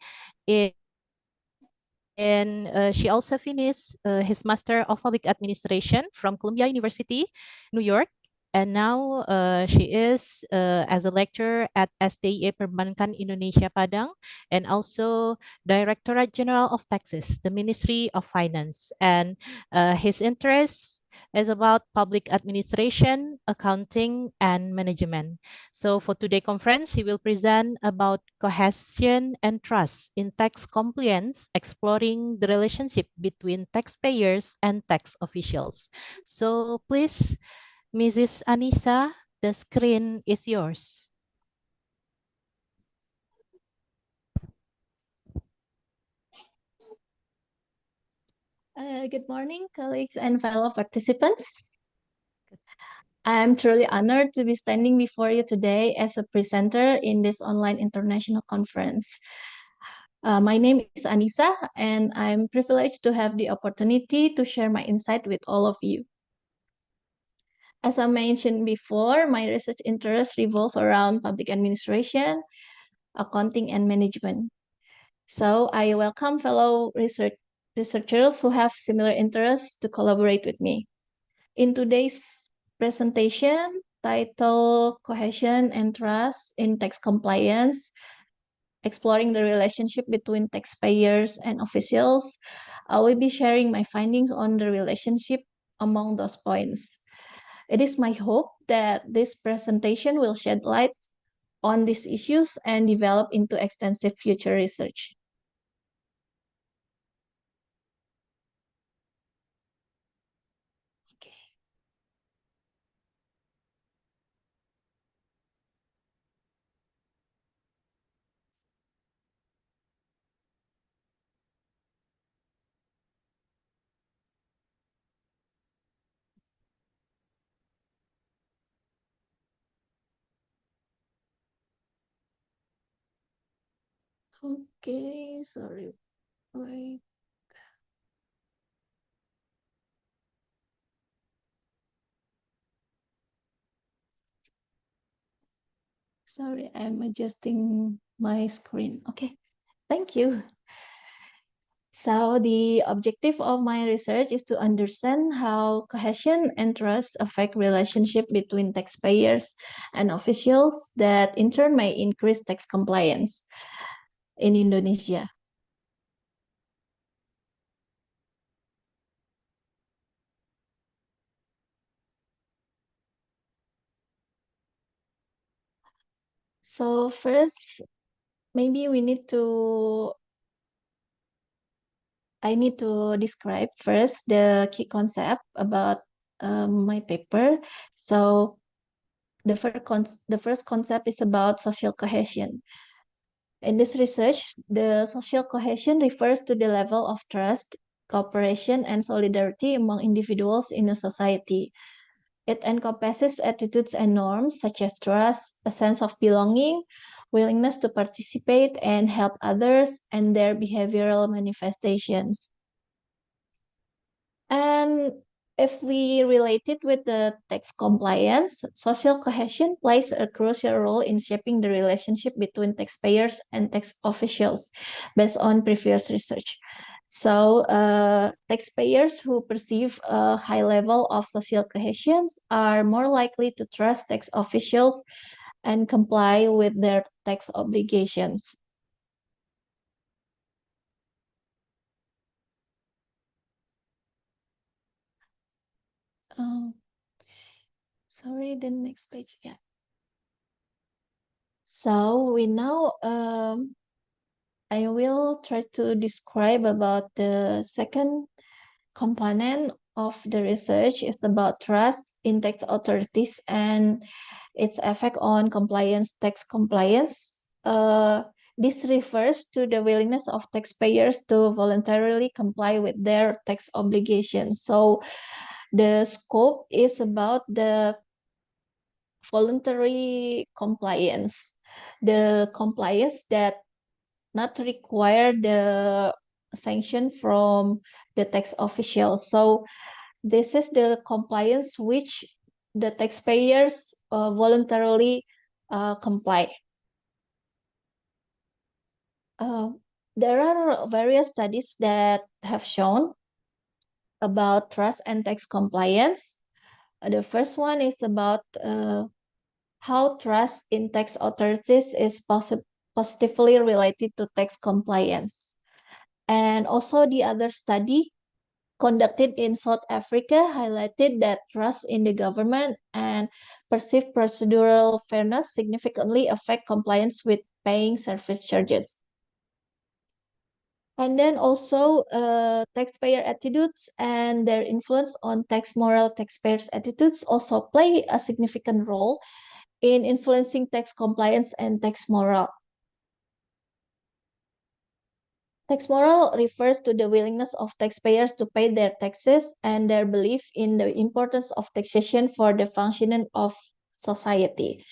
And she also finished his Master of Public Administration from Columbia University, New York. And now she is as a lecturer at SDIE Perbankan Indonesia Padang, and also Directorate General of Taxes, the Ministry of Finance. And his interest is about public administration, accounting, and management. So for today's conference, he will present about cohesion and trust in tax compliance, exploring the relationship between taxpayers and tax officials. So please, Mrs. Anissa, the screen is yours. Good morning, colleagues and fellow participants. I'm truly honored to be standing before you today as a presenter in this online international conference. My name is Anissa, and I'm privileged to have the opportunity to share my insight with all of you. As I mentioned before, my research interests revolve around public administration, accounting, and management. So I welcome fellow researchers who have similar interests to collaborate with me. In today's presentation, titled Cohesion and Trust in Tax Compliance, exploring the relationship between taxpayers and officials, I will be sharing my findings on the relationship among those points. It is my hope that this presentation will shed light on these issues and develop into extensive future research. Okay, sorry. Wait. Sorry, I'm adjusting my screen. Okay, thank you. So the objective of my research is to understand how cohesion and trust affect relationship between taxpayers and officials that in turn may increase tax compliance in Indonesia. So first, maybe I need to describe first the key concept about my paper. So the first concept is about social cohesion. In this research, the social cohesion refers to the level of trust, cooperation, and solidarity among individuals in a society. It encompasses attitudes and norms such as trust, a sense of belonging, willingness to participate and help others, and their behavioral manifestations. And if we relate it with the tax compliance, social cohesion plays a crucial role in shaping the relationship between taxpayers and tax officials based on previous research. So, taxpayers who perceive a high level of social cohesion are more likely to trust tax officials and comply with their tax obligations. Um, Sorry, the next page. Yeah. So we now I will try to describe about the second component of the research. It's about trust in tax authorities and its effect on tax compliance. This refers to the willingness of taxpayers to voluntarily comply with their tax obligations. So the scope is about the voluntary compliance, the compliance that not require the sanction from the tax official. So this is the compliance which the taxpayers voluntarily comply. Uh, there are various studies that have shown about trust and tax compliance. The first one is about how trust in tax authorities is positively related to tax compliance. And also the other study conducted in South Africa highlighted that trust in the government and perceived procedural fairness significantly affect compliance with paying service charges. And then also taxpayer attitudes and their influence on taxpayers' attitudes also play a significant role in influencing tax compliance and tax moral. Tax moral refers to the willingness of taxpayers to pay their taxes and their belief in the importance of taxation for the functioning of society.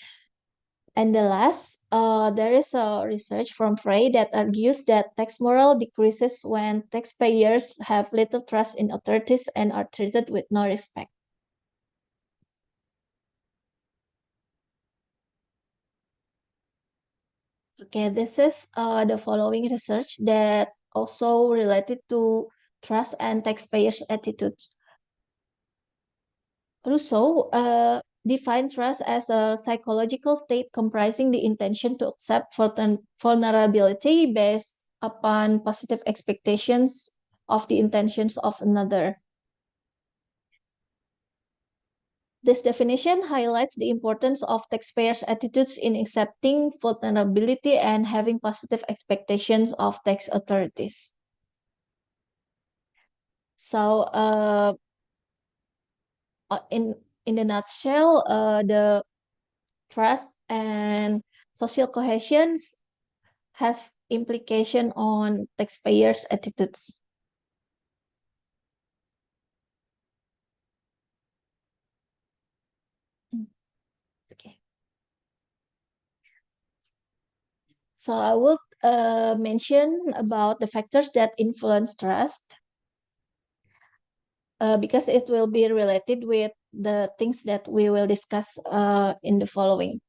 And the last, there is a research from Frey that argues that tax moral decreases when taxpayers have little trust in authorities and are treated with no respect. Okay, this is the following research that also related to trust and taxpayers' attitudes. Rousseau defined trust as a psychological state comprising the intention to accept vulnerability based upon positive expectations of the intentions of another. This definition highlights the importance of taxpayers' attitudes in accepting vulnerability and having positive expectations of tax authorities. So, in the nutshell, the trust and social cohesion has implication on taxpayers' attitudes. Okay. So I will mention about the factors that influence trust because it will be related with the things that we will discuss in the following.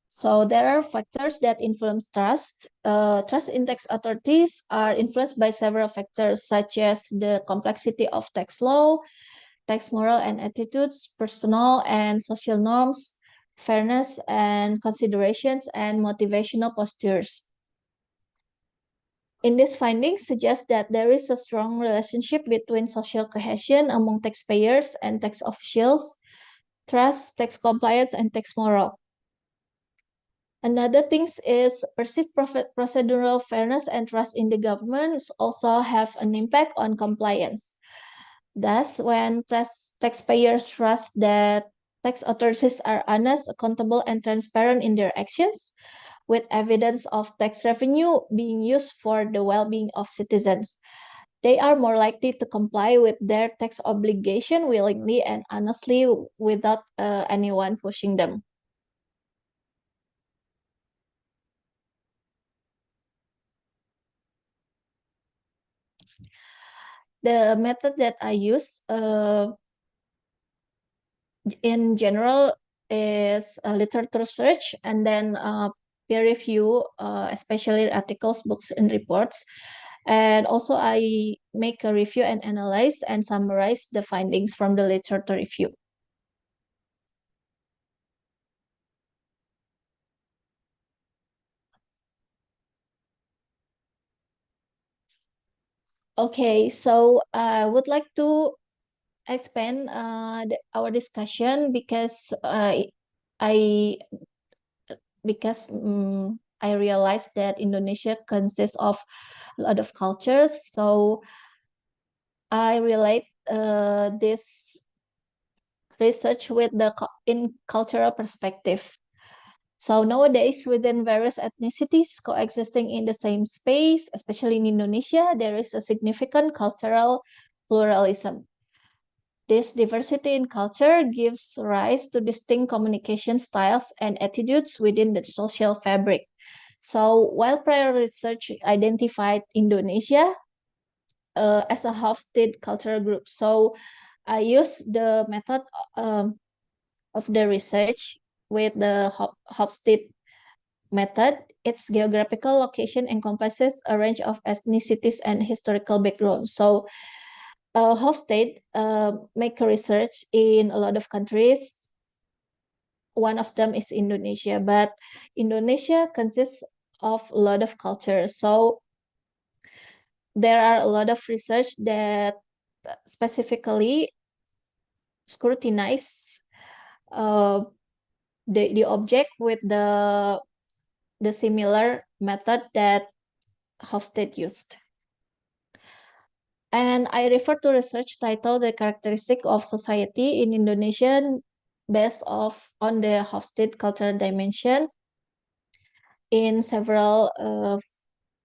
So there are factors that influence trust. Trust in tax authorities are influenced by several factors such as the complexity of tax law, tax moral and attitudes, personal and social norms, fairness and considerations, and motivational postures. In these findings suggest that there is a strong relationship between social cohesion among taxpayers and tax officials, trust, tax compliance, and tax moral. Another thing is perceived procedural fairness and trust in the government also have an impact on compliance. Thus, when taxpayers trust that tax authorities are honest, accountable, and transparent in their actions, with evidence of tax revenue being used for the well-being of citizens, they are more likely to comply with their tax obligation willingly and honestly without anyone pushing them. The method that I use in general is literature search and then peer review, especially articles, books, and reports. And also I make a review and analyze and summarize the findings from the literature review. Okay, so I would like to expand our discussion because I I realized that Indonesia consists of a lot of cultures. So I relate this research with the in cultural perspective. So nowadays, within various ethnicities coexisting in the same space, especially in Indonesia, there is a significant cultural pluralism. This diversity in culture gives rise to distinct communication styles and attitudes within the social fabric. So while prior research identified Indonesia as a Hofstede cultural group, so I use the method of the research with the Hofstede method. Its geographical location encompasses a range of ethnicities and historical backgrounds. So Hofstede make research in a lot of countries. One of them is Indonesia, but Indonesia consists of a lot of cultures. So there are a lot of research that specifically scrutinize the object with the similar method that Hofstede used. And I refer to research titled The Characteristic of Society in Indonesia based on the Hofstede cultural dimension in several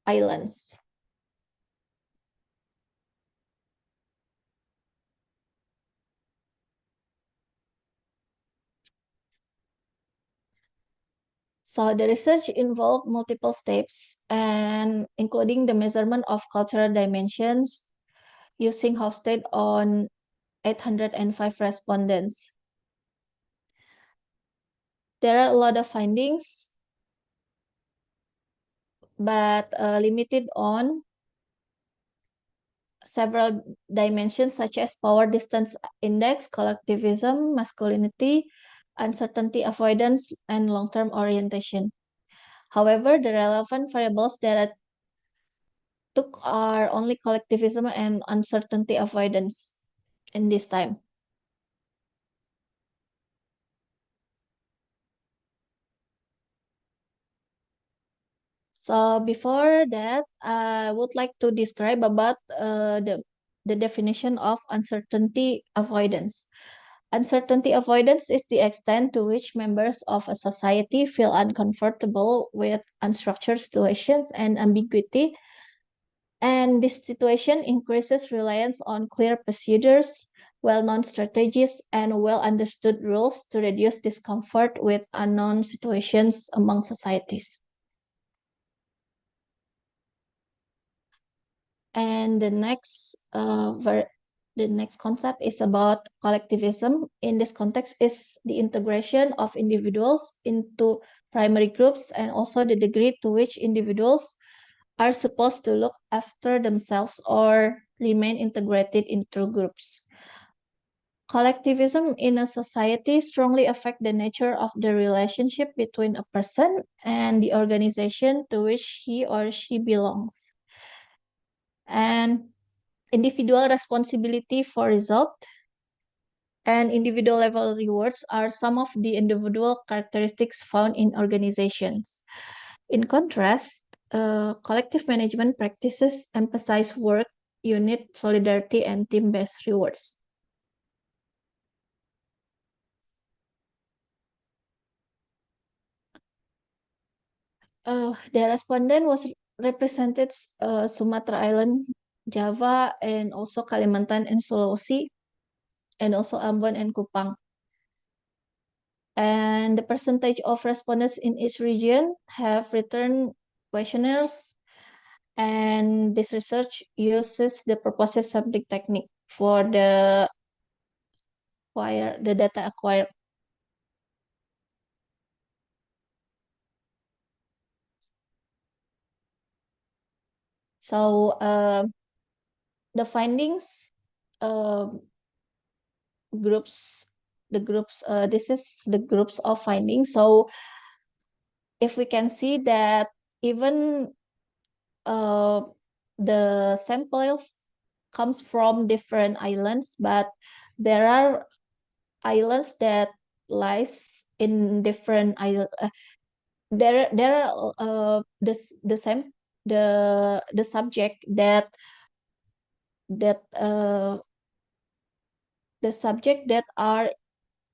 islands. So the research involved multiple steps and including the measurement of cultural dimensions using Hofstede on 805 respondents. There are a lot of findings, but limited on several dimensions such as power distance index, collectivism, masculinity, uncertainty avoidance, and long-term orientation. However, the relevant variables that I took are only collectivism and uncertainty avoidance in this time. So before that, I would like to describe about the definition of uncertainty avoidance. Uncertainty avoidance is the extent to which members of a society feel uncomfortable with unstructured situations and ambiguity. And this situation increases reliance on clear procedures, well-known strategies, and well-understood rules to reduce discomfort with unknown situations among societies. And the next concept is about collectivism. In this context is the integration of individuals into primary groups and also the degree to which individuals are supposed to look after themselves or remain integrated into groups. Collectivism in a society strongly affect the nature of the relationship between a person and the organization to which he or she belongs. And individual responsibility for result and individual level rewards are some of the individual characteristics found in organizations. In contrast, collective management practices emphasize work, unit, solidarity, and team-based rewards. The respondent was represented Sumatra Island, Java, and also Kalimantan and Sulawesi, and also Ambon and Kupang. And the percentage of respondents in each region have returned questionnaires, and this research uses the purposive sampling technique for the data acquired. So the findings this is the groups of findings. So if we can see that even the sample comes from different islands, but there are islands that lies in different island. There are the same the subject that the subject that are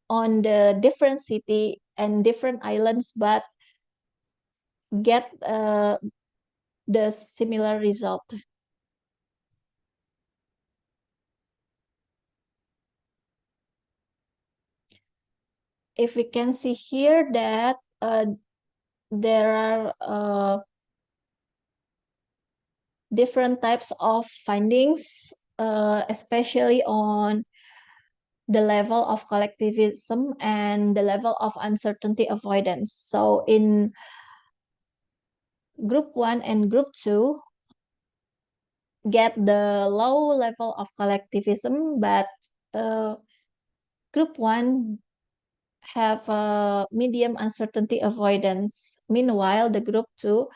on the different city and different islands, but get the similar result. If we can see here that there are different types of findings, especially on the level of collectivism and the level of uncertainty avoidance. So in group 1 and group 2 get the low level of collectivism, but group 1 have a medium uncertainty avoidance. Meanwhile, the group 2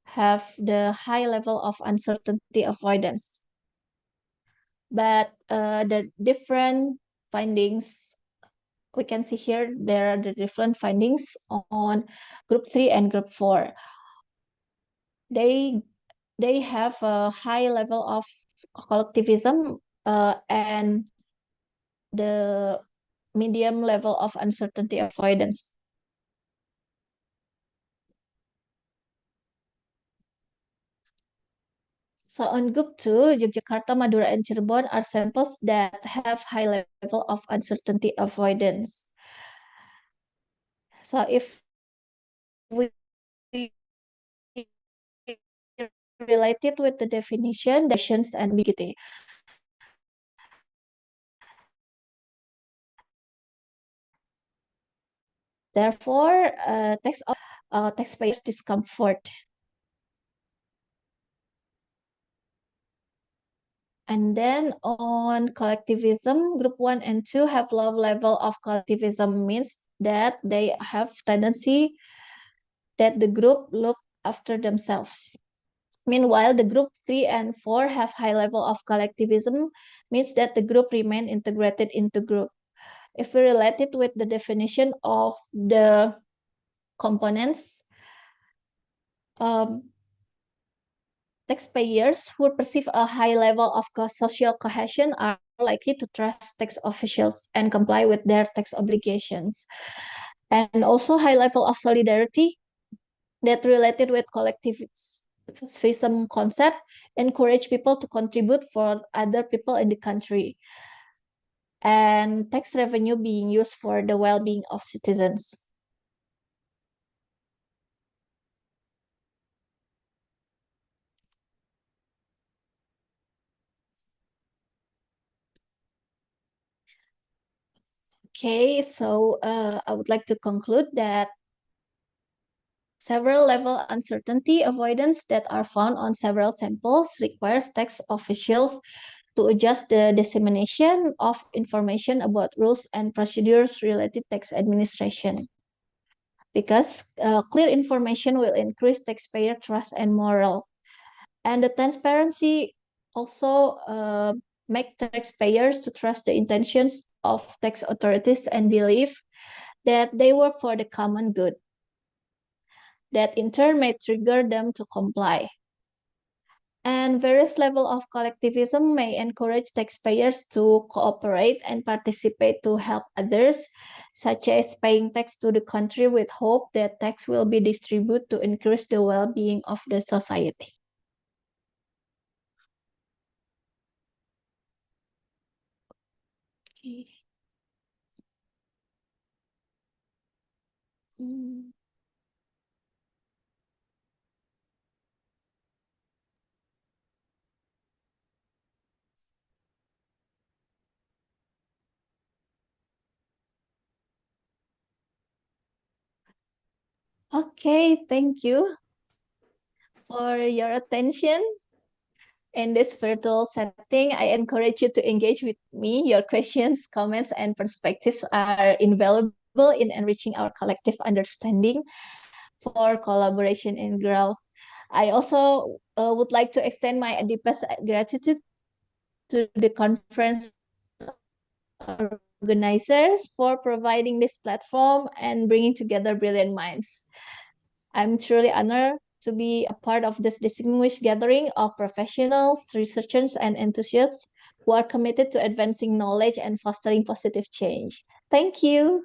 have the high level of uncertainty avoidance. But the different findings, we can see here, there are the different findings on group 3 and group 4. They have a high level of collectivism and the medium level of uncertainty avoidance. So on group 2, Yogyakarta, Madura, and Cirebon are samples that have high level of uncertainty avoidance. So if we relate it with the definition and ambiguity. Therefore, taxpayers' discomfort. And then on collectivism, group 1 and 2 have low level of collectivism, means that they have tendency that the group look after themselves. Meanwhile, the group 3 and 4 have high level of collectivism, means that the group remain integrated into group. If we relate it with the definition of the components, taxpayers who perceive a high level of social cohesion are likely to trust tax officials and comply with their tax obligations. And also high level of solidarity that related with collectivism concept encourage people to contribute for other people in the country. And tax revenue being used for the well-being of citizens. Okay, so I would like to conclude that several level uncertainty avoidance that are found on several samples requires tax officials to adjust the dissemination of information about rules and procedures related tax administration. Because clear information will increase taxpayer trust and morale. And the transparency also make taxpayers to trust the intentions of tax authorities and believe that they work for the common good. That in turn may trigger them to comply. And various level of collectivism may encourage taxpayers to cooperate and participate to help others, such as paying tax to the country with hope that tax will be distributed to increase the well-being of the society. Okay. Okay, thank you for your attention. In this virtual setting, I encourage you to engage with me. Your questions, comments, and perspectives are invaluable in enriching our collective understanding for collaboration and growth. I also would like to extend my deepest gratitude to the conference organizers for providing this platform and bringing together brilliant minds. I'm truly honored to be a part of this distinguished gathering of professionals, researchers, and enthusiasts who are committed to advancing knowledge and fostering positive change. Thank you.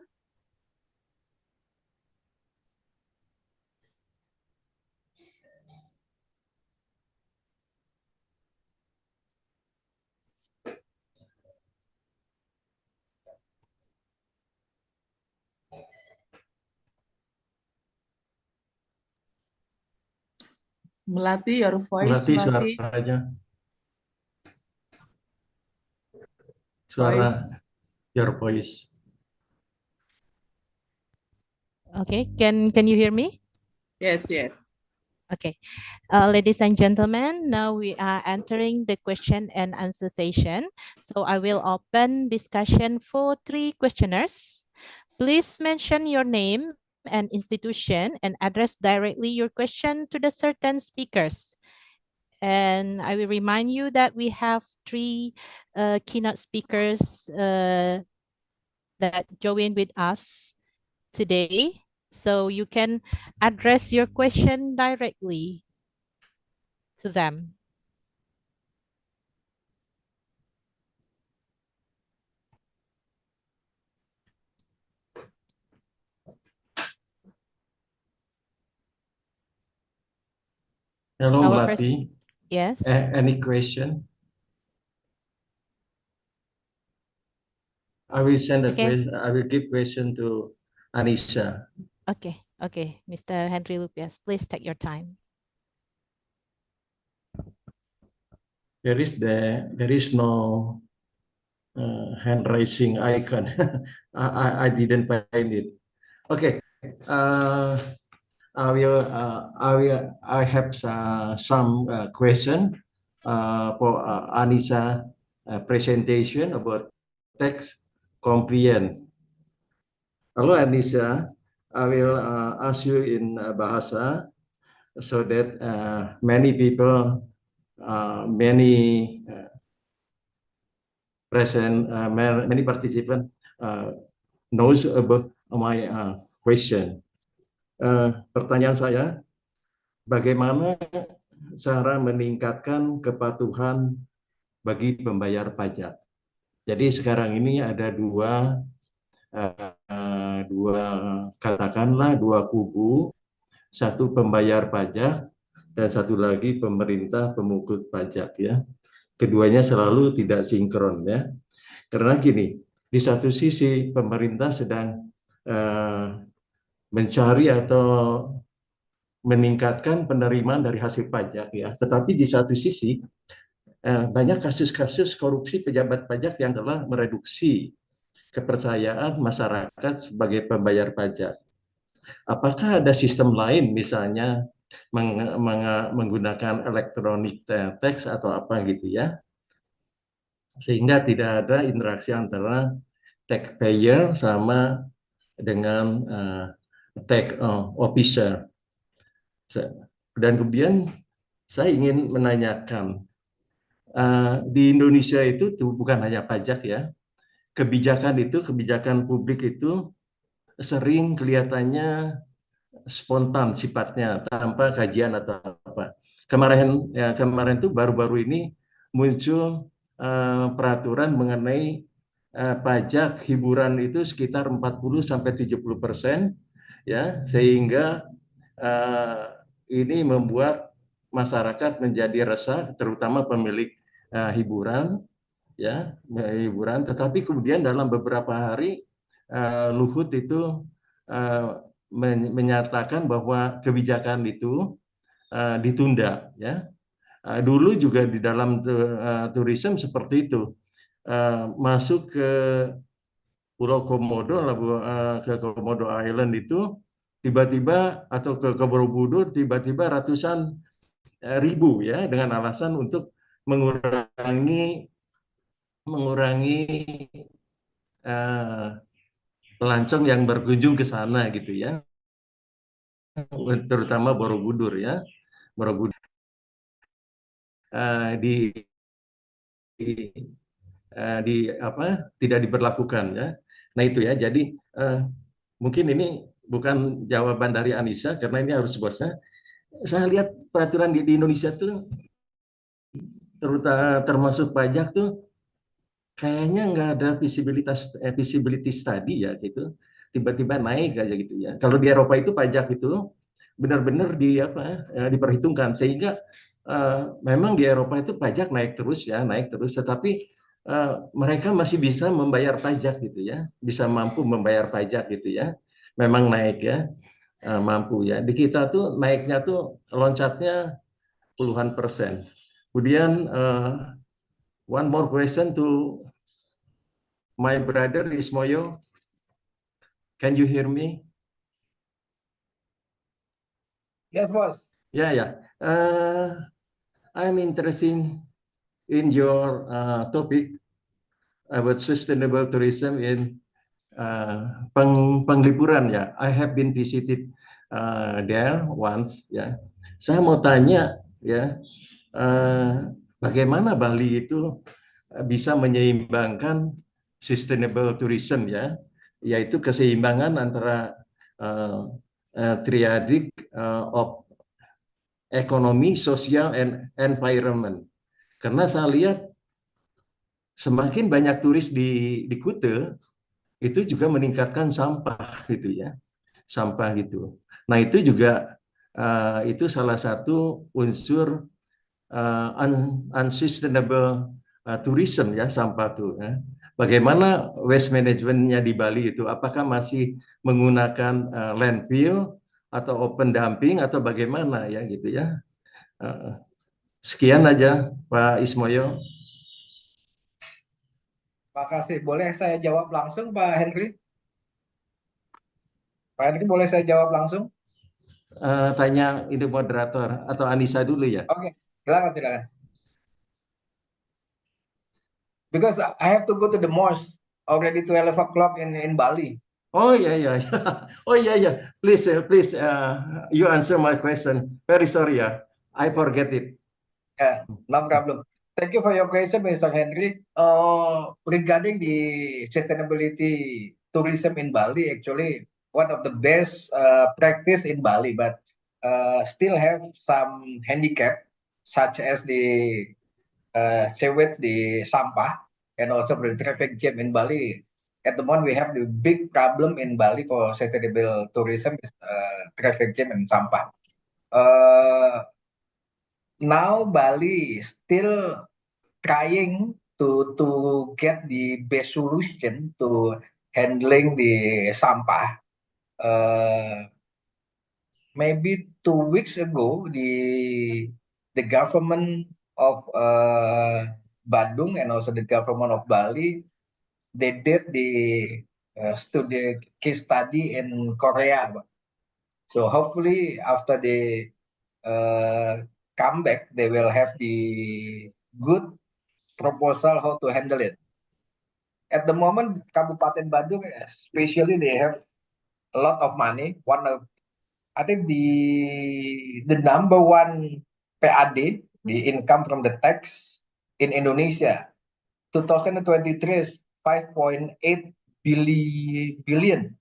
Melati, your voice, Melati Melati. suaranya. Voice. Suara, your voice. Okay, can you hear me? Yes, yes. Okay, ladies and gentlemen, now we are entering the question and answer session. So I will open discussion for 3 questioners. Please mention your name and institution and address directly your question to the certain speakers. And I will remind you that we have 3 keynote speakers that join with us today. So you can address your question directly to them. Hello, Our Melati. Yes. Any question? I will send a question. I will give question to Anissa. Okay, okay, Mr. Henry Lupias, please take your time. There is no hand raising icon. I didn't find it. Okay. I have some question for Anissa presentation about tax compliance. Hello, Anissa. I will ask you in Bahasa so that many people, many many participants knows about my question. Pertanyaan saya, bagaimana cara meningkatkan kepatuhan bagi pembayar pajak? Jadi sekarang ini ada dua katakanlah dua kubu, satu pembayar pajak dan satu lagi pemerintah pemungut pajak ya. Keduanya selalu tidak sinkron ya. Karena gini, di satu sisi pemerintah sedang mencari atau meningkatkan penerimaan dari hasil pajak ya. Tetapi di satu sisi banyak kasus-kasus korupsi pejabat pajak yang telah mereduksi kepercayaan masyarakat sebagai pembayar pajak. Apakah ada sistem lain, misalnya menggunakan elektronik tax atau apa gitu ya, sehingga tidak ada interaksi antara taxpayer sama dengan tax officer. Dan kemudian saya ingin menanyakan, di Indonesia itu bukan hanya pajak ya, kebijakan publik itu sering kelihatannya spontan sifatnya tanpa kajian atau apa. Kemarin tuh baru-baru ini muncul peraturan mengenai pajak hiburan itu sekitar 40-70%, ya, sehingga ini membuat masyarakat menjadi resah, terutama pemilik hiburan, ya, hiburan. Tetapi kemudian dalam beberapa hari Luhut itu menyatakan bahwa kebijakan itu ditunda, ya. Dulu juga di dalam tourism seperti itu, masuk ke Pulau Komodo, ke Komodo Island itu tiba-tiba, atau ke Borobudur tiba-tiba ratusan ribu, ya, dengan alasan untuk mengurangi pelancong yang berkunjung ke sana gitu ya, terutama Borobudur ya, Borobudur di apa, tidak diberlakukan ya. Nah itu ya, jadi mungkin ini bukan jawaban dari Anissa karena ini harus bosnya. Saya lihat peraturan di Indonesia tuh, termasuk pajak tuh, kayaknya nggak ada visibility study ya gitu, tiba-tiba naik aja gitu ya. Kalau di Eropa itu pajak itu benar-benar diperhitungkan, sehingga memang di Eropa itu pajak naik terus ya, naik terus, tetapi mereka masih bisa membayar pajak gitu ya, bisa mampu membayar pajak gitu ya, memang naik ya, mampu ya. Di kita tuh naiknya tuh loncatnya puluhan persen. Kemudian one more question to my brother Ismoyo. Can you hear me? Yes, boss. Yeah. I'm interested in your topic about sustainable tourism in Penglipuran ya. I have been visited there once ya. Saya mau tanya ya, bagaimana Bali itu bisa menyeimbangkan sustainable tourism ya, yaitu keseimbangan antara triadic of ekonomi, sosial, and environment. Karena saya lihat semakin banyak turis di Kuta, itu juga meningkatkan sampah gitu ya, sampah gitu. Nah itu juga itu salah satu unsur unsustainable tourism ya, sampah tuh ya. Bagaimana waste managementnya di Bali itu? Apakah masih menggunakan landfill atau open dumping atau bagaimana ya gitu ya? Sekian aja Pak Ismoyo. Makasih. Boleh saya jawab langsung, Pak Henry? Pak Henry, boleh saya jawab langsung? Tanya itu moderator atau Anissa dulu ya? Oke, silakan. Because I have to go to the mosque already 12 o'clock in Bali. Oh yeah. Oh yeah. Please, you answer my question. Very sorry ya, I forget it. Yeah, no problem. Thank you for your question, Mr. Henry. Regarding the sustainability tourism in Bali, actually one of the best practice in Bali, but still have some handicap, such as the sewage, the sampah, and also the traffic jam in Bali. At the moment, we have the big problem in Bali for sustainable tourism is traffic jam and sampah. Now Bali is still trying to get the best solution to handling the sampah. Maybe 2 weeks ago, the government of Bandung and also the government of Bali they did the case study in Korea. So hopefully after they come back, they will have the good proposal how to handle it. At the moment, Kabupaten Bandung, especially, they have a lot of money. I think the number one PAD, the income from the tax in Indonesia, 2023 is 5.8 billion,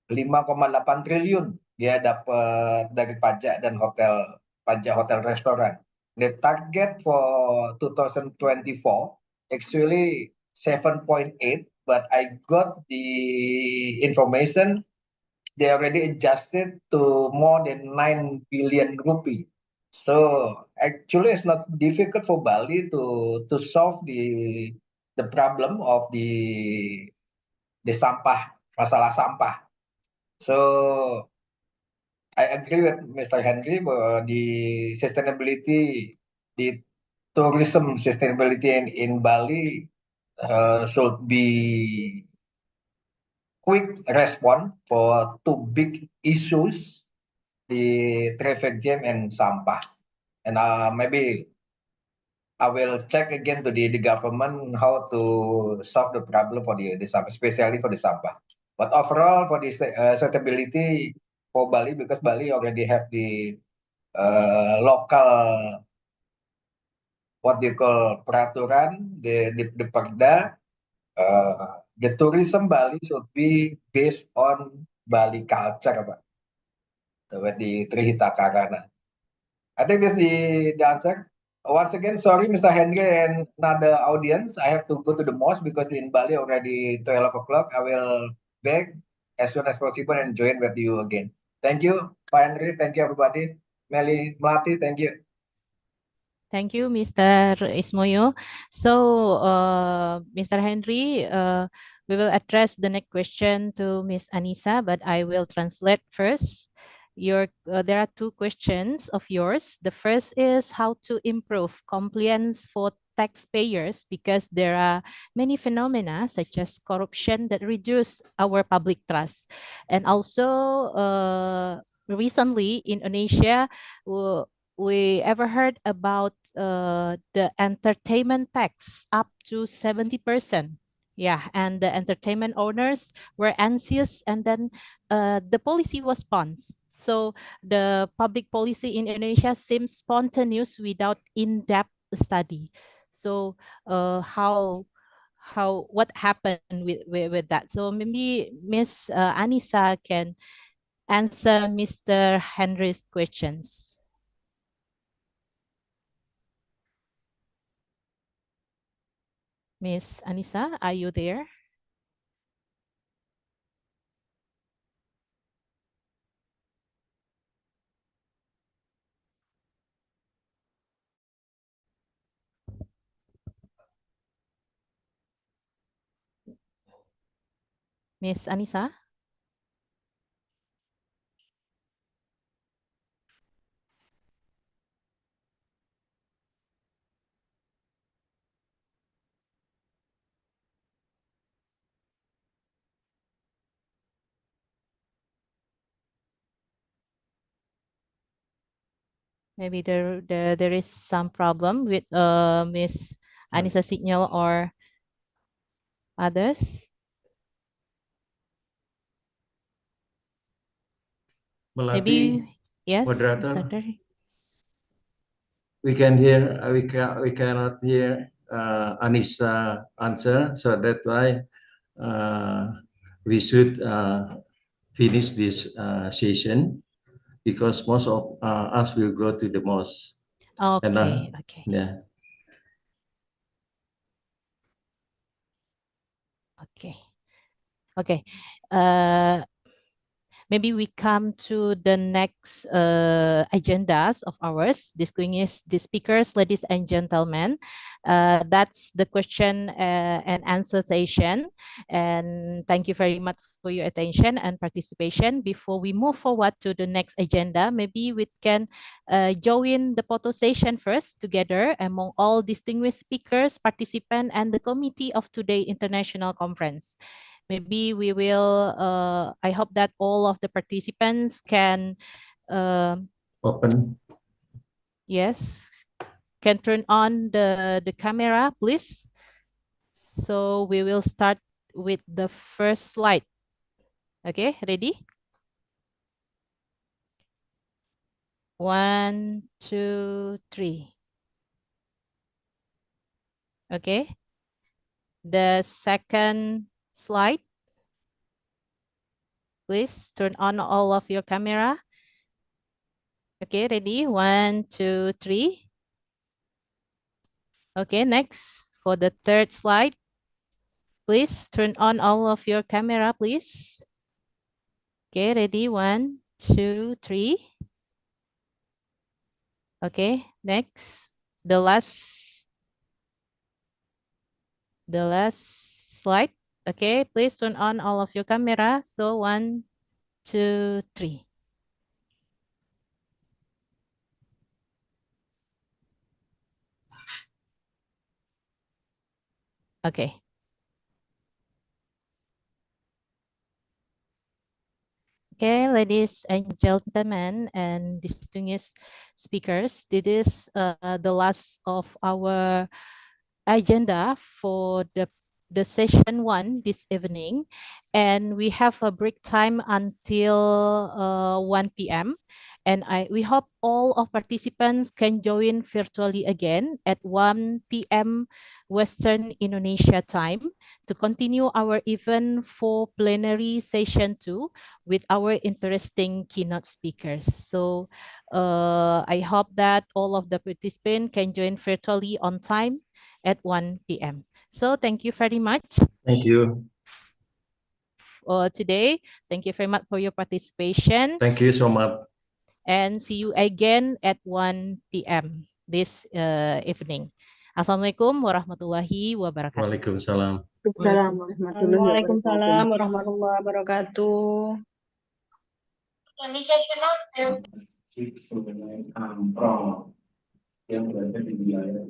5,8 triliun dia dapat dari pajak dan pajak hotel restoran. The target for 2024 actually 7.8, but I got the information they already adjusted to more than 9 billion rupee. So actually it's not difficult for Bali to solve the problem of the sampah, masalah sampah. So I agree with Mr. Henry bahwa the sustainability, the tourism sustainability in Bali should be quick response for two big issues, the traffic jam and sampah. And maybe I will check again to the government how to solve the problem for the sampah, especially for the sampah. But overall, for the sustainability for Bali, because Bali already have the local, what do you call, peraturan, the perda, the tourism Bali should be based on Bali culture, Pak. With the Trihita Karana. I think that's the answer. Once again, sorry, Mr. Henry and another audience. I have to go to the mosque because in Bali already 12 o'clock. I will back as soon as possible and join with you again. Thank you, Pak Henry. Thank you, everybody. Meli Melati, thank you. Thank you, Mr. Ismoyo. So, Mr. Henry, we will address the next question to Ms. Anissa, but I will translate first. There are two questions of yours. The first is how to improve compliance for taxpayers because there are many phenomena such as corruption that reduce our public trust. And also, recently in Indonesia, we ever heard about the entertainment tax up to 70%. Yeah, and the entertainment owners were anxious, and then the policy was paused. So the public policy in Indonesia seems spontaneous without in-depth study. So what happened with that? So maybe Miss Anissa can answer Mr. Henry's questions. Miss Anissa, are you there? Miss Anissa? Maybe there is some problem with Miss Anissa signal or others. Melati, Maybe yes, moderator, Mr. Terry. we cannot hear Anissa answer, so that's why we should finish this session because most of us will go to the mosque. Okay, okay. Yeah. Okay. Okay. maybe we come to the next agendas of ours. Distinguished the speakers, ladies and gentlemen. That's the question and answer session. And thank you very much for your attention and participation. Before we move forward to the next agenda, maybe we can join the photo session first together among all distinguished speakers, participants, and the committee of today international conference. Maybe we will, I hope that all of the participants can Open. yes, can turn on the camera, please. So we will start with the first slide. Okay, ready? 1, 2, 3. Okay. The second slide. Please turn on all of your camera. Okay, ready? 1, 2, 3. Okay, next for the third slide. Please turn on all of your camera, please. Okay, ready? 1, 2, 3. Okay, next. The last slide. Okay, please turn on all of your camera. So 1, 2, 3. Okay. Okay, ladies and gentlemen and distinguished speakers, this is the last of our agenda for the session 1 this evening, and we have a break time until 1 p.m. And we hope all of participants can join virtually again at 1 p.m. Western Indonesia time to continue our event for plenary session 2 with our interesting keynote speakers. So I hope that all of the participants can join virtually on time at 1 p.m. So thank you very much. Thank you. Today. Thank you very much for your participation. Thank you so much. And see you again at 1 p.m. this evening. Assalamualaikum warahmatullahi wabarakatuh. Waalaikumsalam. Waalaikumsalam warahmatullahi wabarakatuh. Yang berada di wilayah